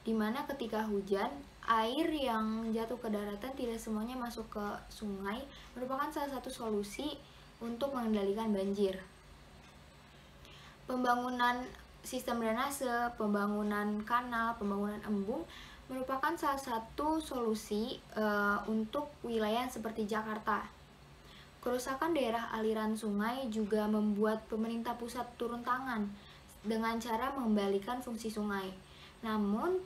Speaker 1: di mana ketika hujan, air yang jatuh ke daratan tidak semuanya masuk ke sungai, merupakan salah satu solusi untuk mengendalikan banjir. Pembangunan sistem drainase, pembangunan kanal, pembangunan embung merupakan salah satu solusi untuk wilayah seperti Jakarta. Kerusakan daerah aliran sungai juga membuat pemerintah pusat turun tangan dengan cara mengembalikan fungsi sungai. Namun,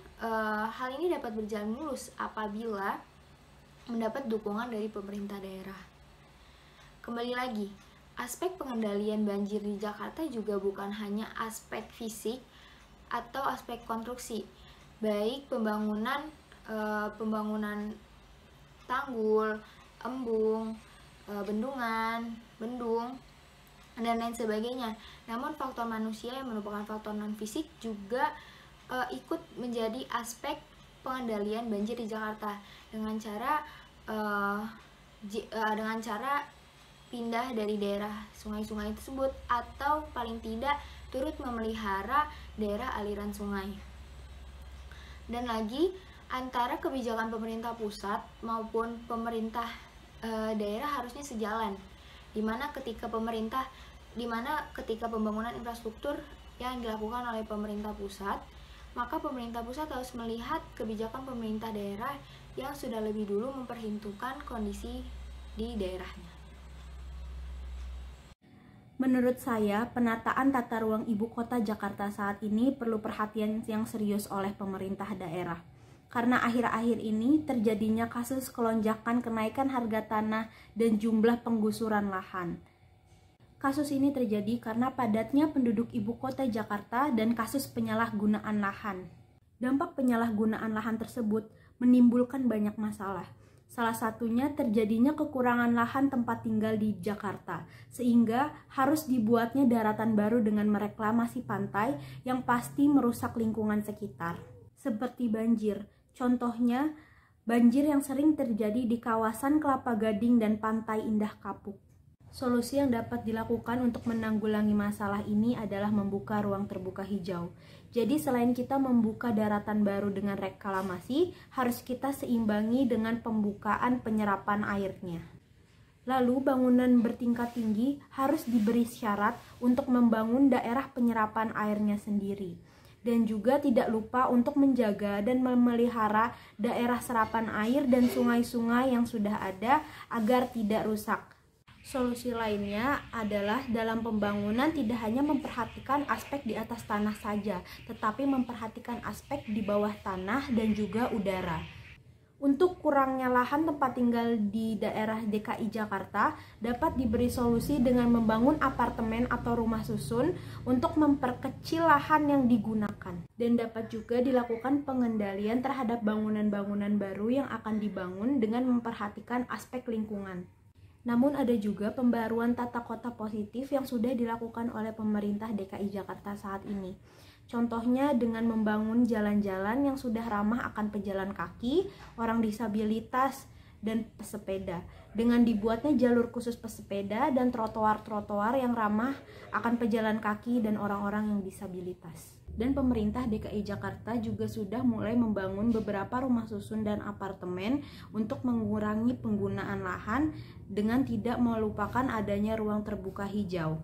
Speaker 1: hal ini dapat berjalan mulus apabila mendapat dukungan dari pemerintah daerah.
Speaker 2: Kembali lagi, aspek pengendalian banjir di Jakarta juga bukan hanya aspek fisik atau aspek konstruksi, baik pembangunan tanggul, embung, bendungan, bendung, dan lain sebagainya. Namun faktor manusia yang merupakan faktor non-fisik juga ikut menjadi aspek pengendalian banjir di Jakarta dengan cara pindah dari daerah sungai-sungai tersebut atau paling tidak turut memelihara daerah aliran sungai. Dan lagi, antara kebijakan pemerintah pusat maupun pemerintah daerah harusnya sejalan, dimana ketika pembangunan infrastruktur yang dilakukan oleh pemerintah pusat, maka pemerintah pusat harus melihat kebijakan pemerintah daerah yang sudah lebih dulu memperhitungkan kondisi di daerahnya.
Speaker 6: Menurut saya, penataan tata ruang ibu kota Jakarta saat ini perlu perhatian yang serius oleh pemerintah daerah. Karena akhir-akhir ini terjadinya kasus kelonjakan kenaikan harga tanah dan jumlah penggusuran lahan. Kasus ini terjadi karena padatnya penduduk ibu kota Jakarta dan kasus penyalahgunaan lahan. Dampak penyalahgunaan lahan tersebut menimbulkan banyak masalah. Salah satunya terjadinya kekurangan lahan tempat tinggal di Jakarta, sehingga harus dibuatnya daratan baru dengan mereklamasi pantai yang pasti merusak lingkungan sekitar. Seperti banjir, contohnya banjir yang sering terjadi di kawasan Kelapa Gading dan Pantai Indah Kapuk. Solusi yang dapat dilakukan untuk menanggulangi masalah ini adalah membuka ruang terbuka hijau. Jadi selain kita membuka daratan baru dengan reklamasi, harus kita seimbangi dengan pembukaan penyerapan airnya. Lalu bangunan bertingkat tinggi harus diberi syarat untuk membangun daerah penyerapan airnya sendiri. Dan juga tidak lupa untuk menjaga dan memelihara daerah serapan air dan sungai-sungai yang sudah ada agar tidak rusak. Solusi lainnya adalah dalam pembangunan tidak hanya memperhatikan aspek di atas tanah saja, tetapi memperhatikan aspek di bawah tanah dan juga udara. Untuk kurangnya lahan tempat tinggal di daerah DKI Jakarta dapat diberi solusi dengan membangun apartemen atau rumah susun untuk memperkecil lahan yang digunakan. Dan dapat juga dilakukan pengendalian terhadap bangunan-bangunan baru yang akan dibangun dengan memperhatikan aspek lingkungan. Namun ada juga pembaruan tata kota positif yang sudah dilakukan oleh pemerintah DKI Jakarta saat ini. Contohnya dengan membangun jalan-jalan yang sudah ramah akan pejalan kaki, orang disabilitas, dan pesepeda. Dengan dibuatnya jalur khusus pesepeda dan trotoar-trotoar yang ramah akan pejalan kaki dan orang-orang yang disabilitas. Dan pemerintah DKI Jakarta juga sudah mulai membangun beberapa rumah susun dan apartemen untuk mengurangi penggunaan lahan dengan tidak melupakan adanya ruang terbuka hijau.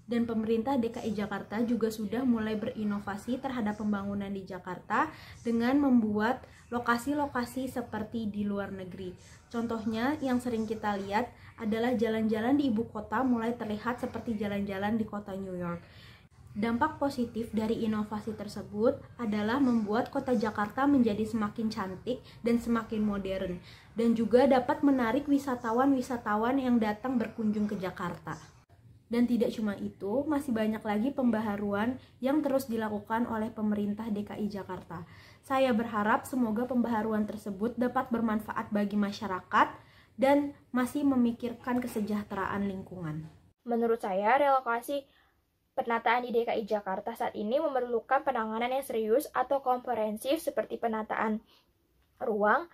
Speaker 6: Dan pemerintah DKI Jakarta juga sudah mulai berinovasi terhadap pembangunan di Jakarta dengan membuat lokasi-lokasi seperti di luar negeri. Contohnya yang sering kita lihat adalah jalan-jalan di ibu kota mulai terlihat seperti jalan-jalan di kota New York. Dampak positif dari inovasi tersebut adalah membuat kota Jakarta menjadi semakin cantik dan semakin modern, dan juga dapat menarik wisatawan-wisatawan yang datang berkunjung ke Jakarta. Dan tidak cuma itu, masih banyak lagi pembaharuan yang terus dilakukan oleh pemerintah DKI Jakarta. Saya berharap semoga pembaharuan tersebut dapat bermanfaat bagi masyarakat dan masih memikirkan kesejahteraan lingkungan.
Speaker 1: Menurut saya, relokasi penataan di DKI Jakarta saat ini memerlukan penanganan yang serius atau komprehensif seperti penataan ruang,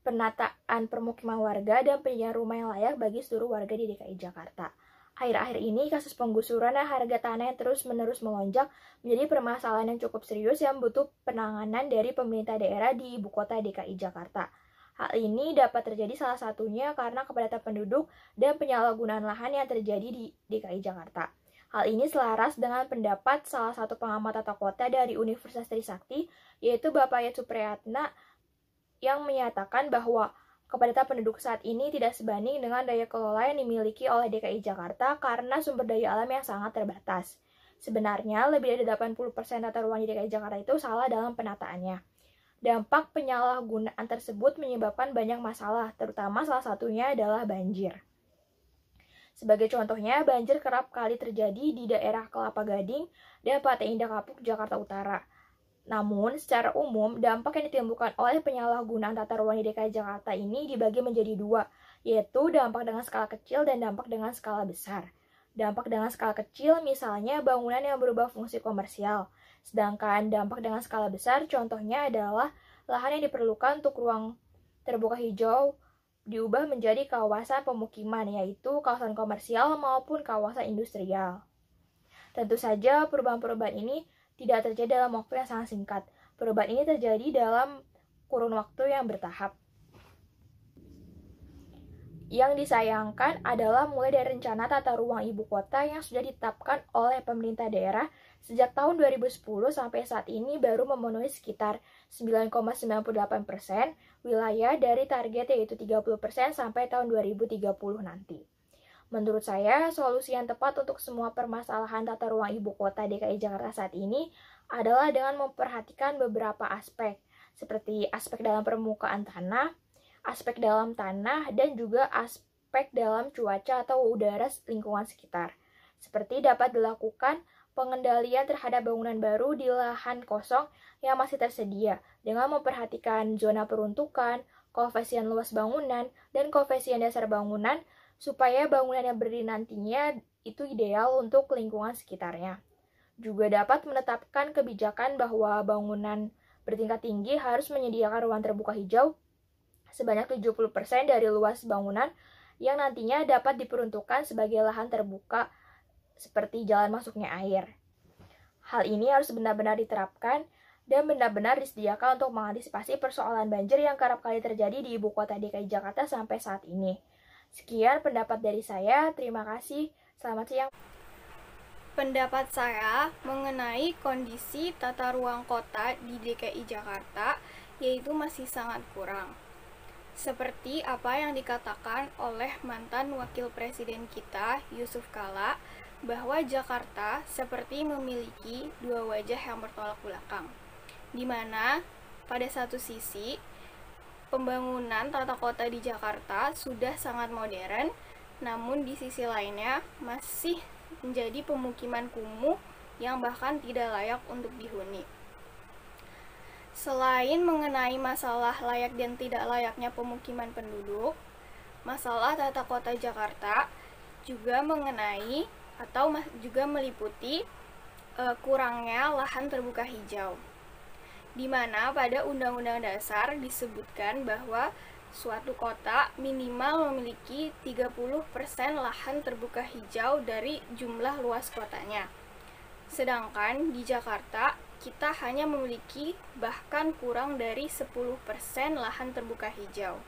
Speaker 1: penataan permukiman warga, dan penyediaan rumah yang layak bagi seluruh warga di DKI Jakarta. Akhir-akhir ini, kasus penggusuran dan harga tanah yang terus-menerus melonjak menjadi permasalahan yang cukup serius yang butuh penanganan dari pemerintah daerah di ibu kota DKI Jakarta. Hal ini dapat terjadi salah satunya karena kepadatan penduduk dan penyalahgunaan lahan yang terjadi di DKI Jakarta. Hal ini selaras dengan pendapat salah satu pengamat tata kota dari Universitas Trisakti, yaitu Bapak Yat Supriyatna, yang menyatakan bahwa kepadatan penduduk saat ini tidak sebanding dengan daya kelola yang dimiliki oleh DKI Jakarta karena sumber daya alam yang sangat terbatas. Sebenarnya, lebih dari 80% tata ruang di DKI Jakarta itu salah dalam penataannya. Dampak penyalahgunaan tersebut menyebabkan banyak masalah, terutama salah satunya adalah banjir.
Speaker 11: Sebagai contohnya, banjir kerap kali terjadi di daerah Kelapa Gading dan Pantai Indah Kapuk, Jakarta Utara. Namun, secara umum, dampak yang ditimbulkan oleh penyalahgunaan tata ruang di DKI Jakarta ini dibagi menjadi dua, yaitu dampak dengan skala kecil dan dampak dengan skala besar. Dampak dengan skala kecil misalnya bangunan yang berubah fungsi komersial, sedangkan dampak dengan skala besar contohnya adalah lahan yang diperlukan untuk ruang terbuka hijau diubah menjadi kawasan pemukiman, yaitu kawasan komersial maupun kawasan industrial. Tentu saja perubahan-perubahan ini tidak terjadi dalam waktu yang sangat singkat. Perubahan ini terjadi dalam kurun waktu yang bertahap. Yang disayangkan adalah mulai dari rencana tata ruang ibu kota yang sudah ditetapkan oleh pemerintah daerah sejak tahun 2010 sampai saat ini baru memenuhi sekitar 9,98% wilayah dari target yaitu 30% sampai tahun 2030 nanti. Menurut saya, solusi yang tepat untuk semua permasalahan tata ruang ibu kota DKI Jakarta saat ini adalah dengan memperhatikan beberapa aspek, seperti aspek dalam permukaan tanah, aspek dalam tanah, dan juga aspek dalam cuaca atau udara lingkungan sekitar. Seperti dapat dilakukan pengendalian terhadap bangunan baru di lahan kosong yang masih tersedia dengan memperhatikan zona peruntukan, koefisien luas bangunan, dan koefisien dasar bangunan supaya bangunan yang berdiri nantinya itu ideal untuk lingkungan sekitarnya. Juga dapat menetapkan kebijakan bahwa bangunan bertingkat tinggi harus menyediakan ruang terbuka hijau sebanyak 70% dari luas bangunan yang nantinya dapat diperuntukkan sebagai lahan terbuka seperti jalan masuknya air. Hal ini harus benar-benar diterapkan dan benar-benar disediakan untuk mengantisipasi persoalan banjir yang kerap kali terjadi di ibu kota DKI Jakarta sampai saat ini. Sekian pendapat dari saya, terima kasih, selamat siang.
Speaker 7: Pendapat saya mengenai kondisi tata ruang kota di DKI Jakarta yaitu masih sangat kurang. Seperti apa yang dikatakan oleh mantan wakil presiden kita, Yusuf Kala, bahwa Jakarta seperti memiliki dua wajah yang bertolak belakang, di mana pada satu sisi pembangunan tata kota di Jakarta sudah sangat modern, namun di sisi lainnya masih menjadi pemukiman kumuh yang bahkan tidak layak untuk dihuni. Selain mengenai masalah layak dan tidak layaknya pemukiman penduduk, masalah tata kota Jakarta juga mengenai atau juga meliputi kurangnya lahan terbuka hijau. Di mana pada Undang-Undang Dasar disebutkan bahwa suatu kota minimal memiliki 30% lahan terbuka hijau dari jumlah luas kotanya. Sedangkan di Jakarta, kita hanya memiliki bahkan kurang dari 10% lahan terbuka hijau.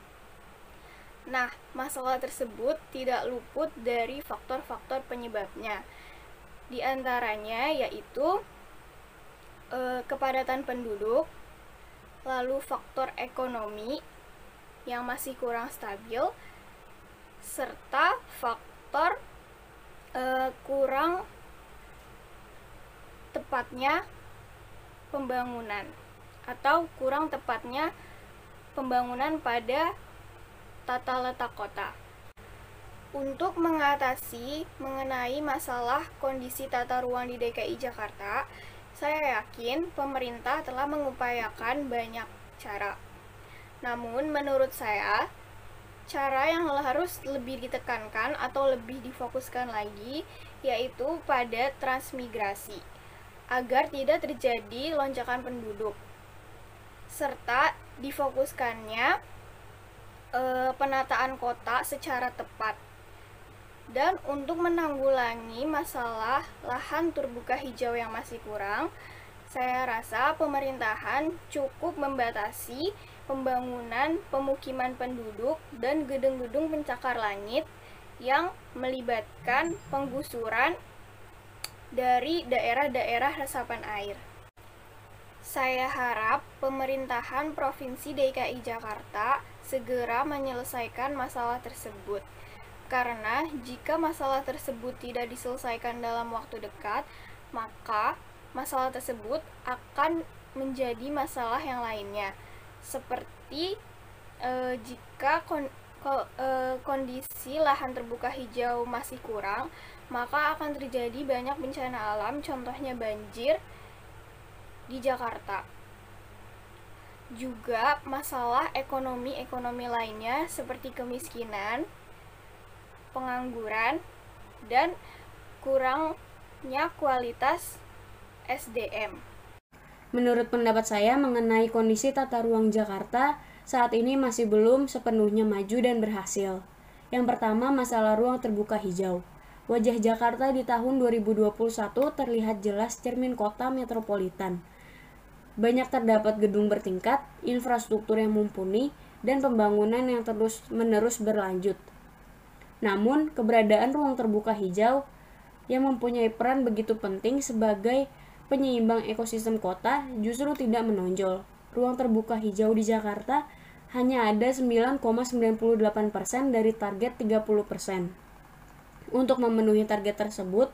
Speaker 7: Nah, masalah tersebut tidak luput dari faktor-faktor penyebabnya. Di antaranya yaitu kepadatan penduduk, lalu faktor ekonomi yang masih kurang stabil, serta faktor kurang tepatnya pembangunan atau kurang tepatnya pembangunan pada tata letak kota. Untuk mengatasi mengenai masalah kondisi tata ruang di DKI Jakarta, saya yakin pemerintah telah mengupayakan banyak cara. Namun menurut saya, cara yang harus lebih ditekankan atau lebih difokuskan lagi yaitu pada transmigrasi, agar tidak terjadi lonjakan penduduk, serta difokuskannya penataan kota secara tepat. Dan untuk menanggulangi masalah lahan terbuka hijau yang masih kurang, saya rasa pemerintahan cukup membatasi pembangunan pemukiman penduduk dan gedung-gedung pencakar langit yang melibatkan penggusuran dari daerah-daerah resapan air. Saya harap pemerintahan Provinsi DKI Jakarta segera menyelesaikan masalah tersebut. Karena jika masalah tersebut tidak diselesaikan dalam waktu dekat, maka masalah tersebut akan menjadi masalah yang lainnya. Seperti
Speaker 12: kondisi lahan terbuka hijau masih kurang, maka akan terjadi banyak bencana alam, contohnya banjir di Jakarta. Juga masalah ekonomi lainnya seperti kemiskinan, pengangguran, dan kurangnya kualitas SDM.
Speaker 13: Menurut pendapat saya mengenai kondisi tata ruang Jakarta saat ini masih belum sepenuhnya maju dan berhasil. Yang pertama, masalah ruang terbuka hijau. Wajah Jakarta di tahun 2021 terlihat jelas cermin kota metropolitan. Banyak terdapat gedung bertingkat, infrastruktur yang mumpuni, dan pembangunan yang terus-menerus berlanjut. Namun, keberadaan ruang terbuka hijau yang mempunyai peran begitu penting sebagai penyeimbang ekosistem kota justru tidak menonjol. Ruang terbuka hijau di Jakarta hanya ada 9,98% dari target 30%. Untuk memenuhi target tersebut,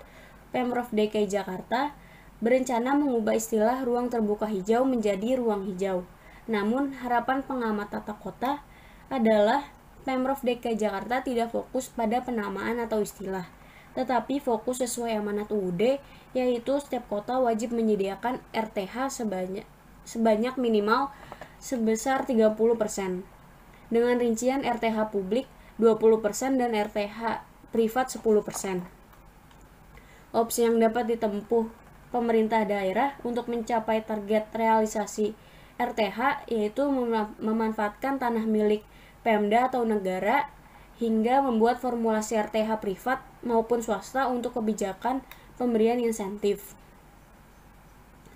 Speaker 13: Pemprov DKI Jakarta berencana mengubah istilah ruang terbuka hijau menjadi ruang hijau. Namun, harapan pengamat tata kota adalah Pemprov DKI Jakarta tidak fokus pada penamaan atau istilah, tetapi fokus sesuai amanat UUD, yaitu setiap kota wajib menyediakan RTH sebanyak minimal sebesar 30%, dengan rincian RTH publik 20% dan RTH privat 10%. Opsi yang dapat ditempuh pemerintah daerah untuk mencapai target realisasi RTH yaitu memanfaatkan tanah milik Pemda atau negara hingga membuat formulasi RTH privat maupun swasta untuk kebijakan pemberian insentif.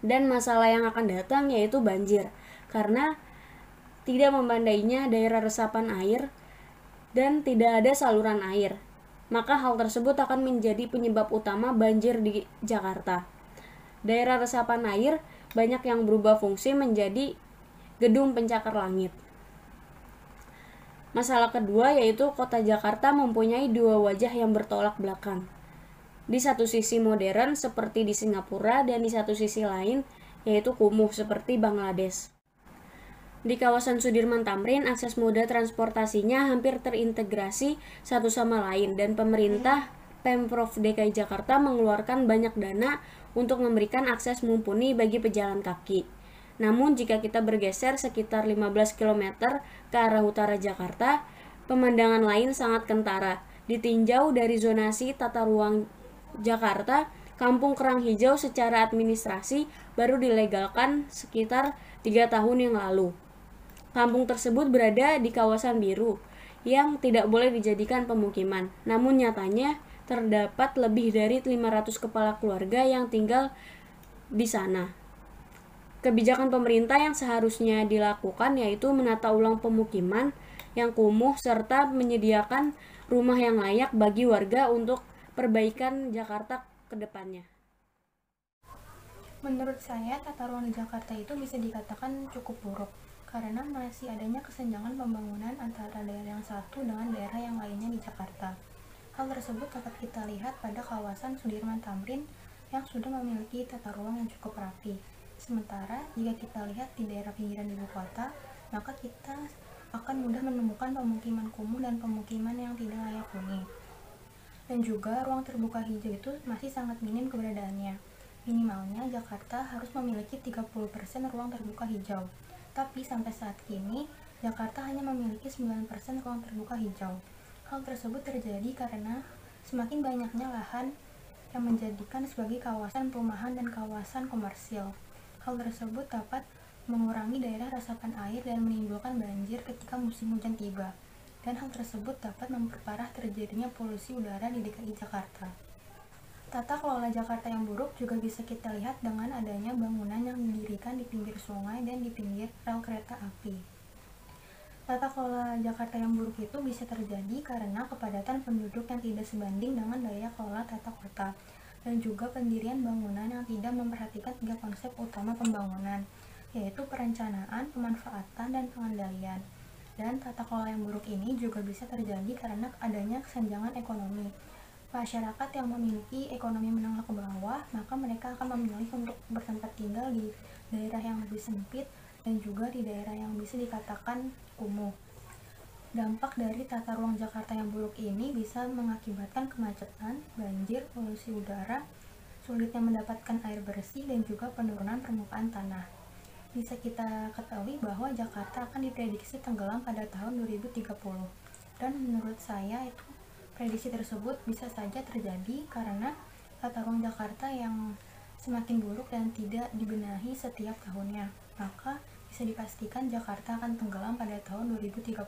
Speaker 13: Dan masalah yang akan datang yaitu banjir, karena tidak membandainya daerah resapan air dan tidak ada saluran air. Maka hal tersebut akan menjadi penyebab utama banjir di Jakarta. Daerah resapan air banyak yang berubah fungsi menjadi gedung pencakar langit. Masalah kedua yaitu kota Jakarta mempunyai dua wajah yang bertolak belakang. Di satu sisi modern seperti di Singapura dan di satu sisi lain yaitu kumuh seperti Bangladesh. Di kawasan Sudirman Tamrin, akses moda transportasinya hampir terintegrasi satu sama lain dan pemerintah Pemprov DKI Jakarta mengeluarkan banyak dana untuk memberikan akses mumpuni bagi pejalan kaki. Namun jika kita bergeser sekitar 15 km ke arah utara Jakarta, pemandangan lain sangat kentara. Ditinjau dari zonasi tata ruang Jakarta, Kampung Kerang Hijau secara administrasi baru dilegalkan sekitar 3 tahun yang lalu. Kampung tersebut berada di kawasan biru yang tidak boleh dijadikan pemukiman. Namun nyatanya terdapat lebih dari 500 kepala keluarga yang tinggal di sana. Kebijakan pemerintah yang seharusnya dilakukan yaitu menata ulang pemukiman yang kumuh serta menyediakan rumah yang layak bagi warga untuk perbaikan Jakarta ke depannya.
Speaker 2: Menurut saya, tata ruang di Jakarta itu bisa dikatakan cukup buruk karena masih adanya kesenjangan pembangunan antara daerah yang satu dengan daerah yang lainnya di Jakarta. Hal tersebut dapat kita lihat pada kawasan Sudirman Tamrin yang sudah memiliki tata ruang yang cukup rapi. Sementara jika kita lihat di daerah pinggiran ibu kota, maka kita akan mudah menemukan pemukiman kumuh dan pemukiman yang tidak layak huni. Dan juga ruang terbuka hijau itu masih sangat minim keberadaannya. Minimalnya Jakarta harus memiliki 30% ruang terbuka hijau. Tapi sampai saat ini, Jakarta hanya memiliki 9% ruang terbuka hijau. Hal tersebut terjadi karena semakin banyaknya lahan yang menjadikan sebagai kawasan perumahan dan kawasan komersil. Hal tersebut dapat mengurangi daerah resapan air dan menimbulkan banjir ketika musim hujan tiba. Dan hal tersebut dapat memperparah terjadinya polusi udara di DKI Jakarta. Tata kelola Jakarta yang buruk juga bisa kita lihat dengan adanya bangunan yang didirikan di pinggir sungai dan di pinggir rel kereta api. Tata kelola Jakarta yang buruk itu bisa terjadi karena kepadatan penduduk yang tidak sebanding dengan daya kelola tata kota, dan juga pendirian bangunan yang tidak memperhatikan 3 konsep utama pembangunan, yaitu perencanaan, pemanfaatan, dan pengendalian. Dan tata kelola yang buruk ini juga bisa terjadi karena adanya kesenjangan ekonomi. Masyarakat yang memiliki ekonomi menengah ke bawah, maka mereka akan memilih untuk bertempat tinggal di daerah yang lebih sempit dan juga di daerah yang bisa dikatakan kumuh.
Speaker 14: Dampak dari tata ruang Jakarta yang buruk ini bisa mengakibatkan kemacetan, banjir, polusi udara, sulitnya mendapatkan air bersih, dan juga penurunan permukaan tanah. Bisa kita ketahui bahwa Jakarta akan diprediksi tenggelam pada tahun 2030. Dan menurut saya itu prediksi tersebut bisa saja terjadi karena tata ruang Jakarta yang semakin buruk dan tidak dibenahi setiap tahunnya. Maka bisa dipastikan Jakarta akan tenggelam pada tahun 2030.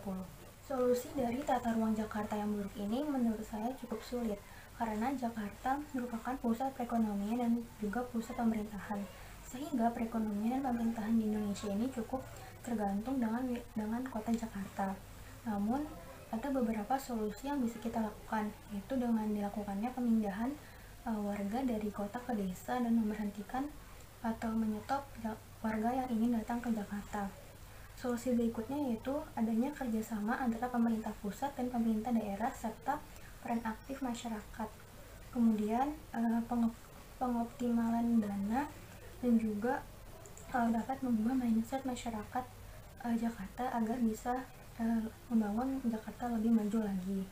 Speaker 14: Solusi dari tata ruang Jakarta yang buruk ini menurut saya cukup sulit karena Jakarta merupakan pusat perekonomian dan juga pusat pemerintahan, sehingga perekonomian dan pemerintahan di Indonesia ini cukup tergantung dengan kota Jakarta. Namun ada beberapa solusi yang bisa kita lakukan, yaitu dengan dilakukannya pemindahan warga dari kota ke desa dan memberhentikan atau menyetop warga yang ingin datang ke Jakarta. Solusi berikutnya yaitu adanya kerjasama antara pemerintah pusat dan pemerintah daerah serta peran aktif masyarakat. Kemudian pengoptimalan dana dan juga dapat mengubah mindset masyarakat Jakarta agar bisa membangun Jakarta lebih maju lagi.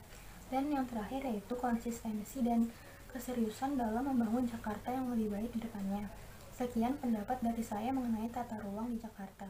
Speaker 14: Dan yang terakhir yaitu konsistensi dan keseriusan dalam membangun Jakarta yang lebih baik di depannya. Sekian pendapat dari saya mengenai tata ruang di Jakarta.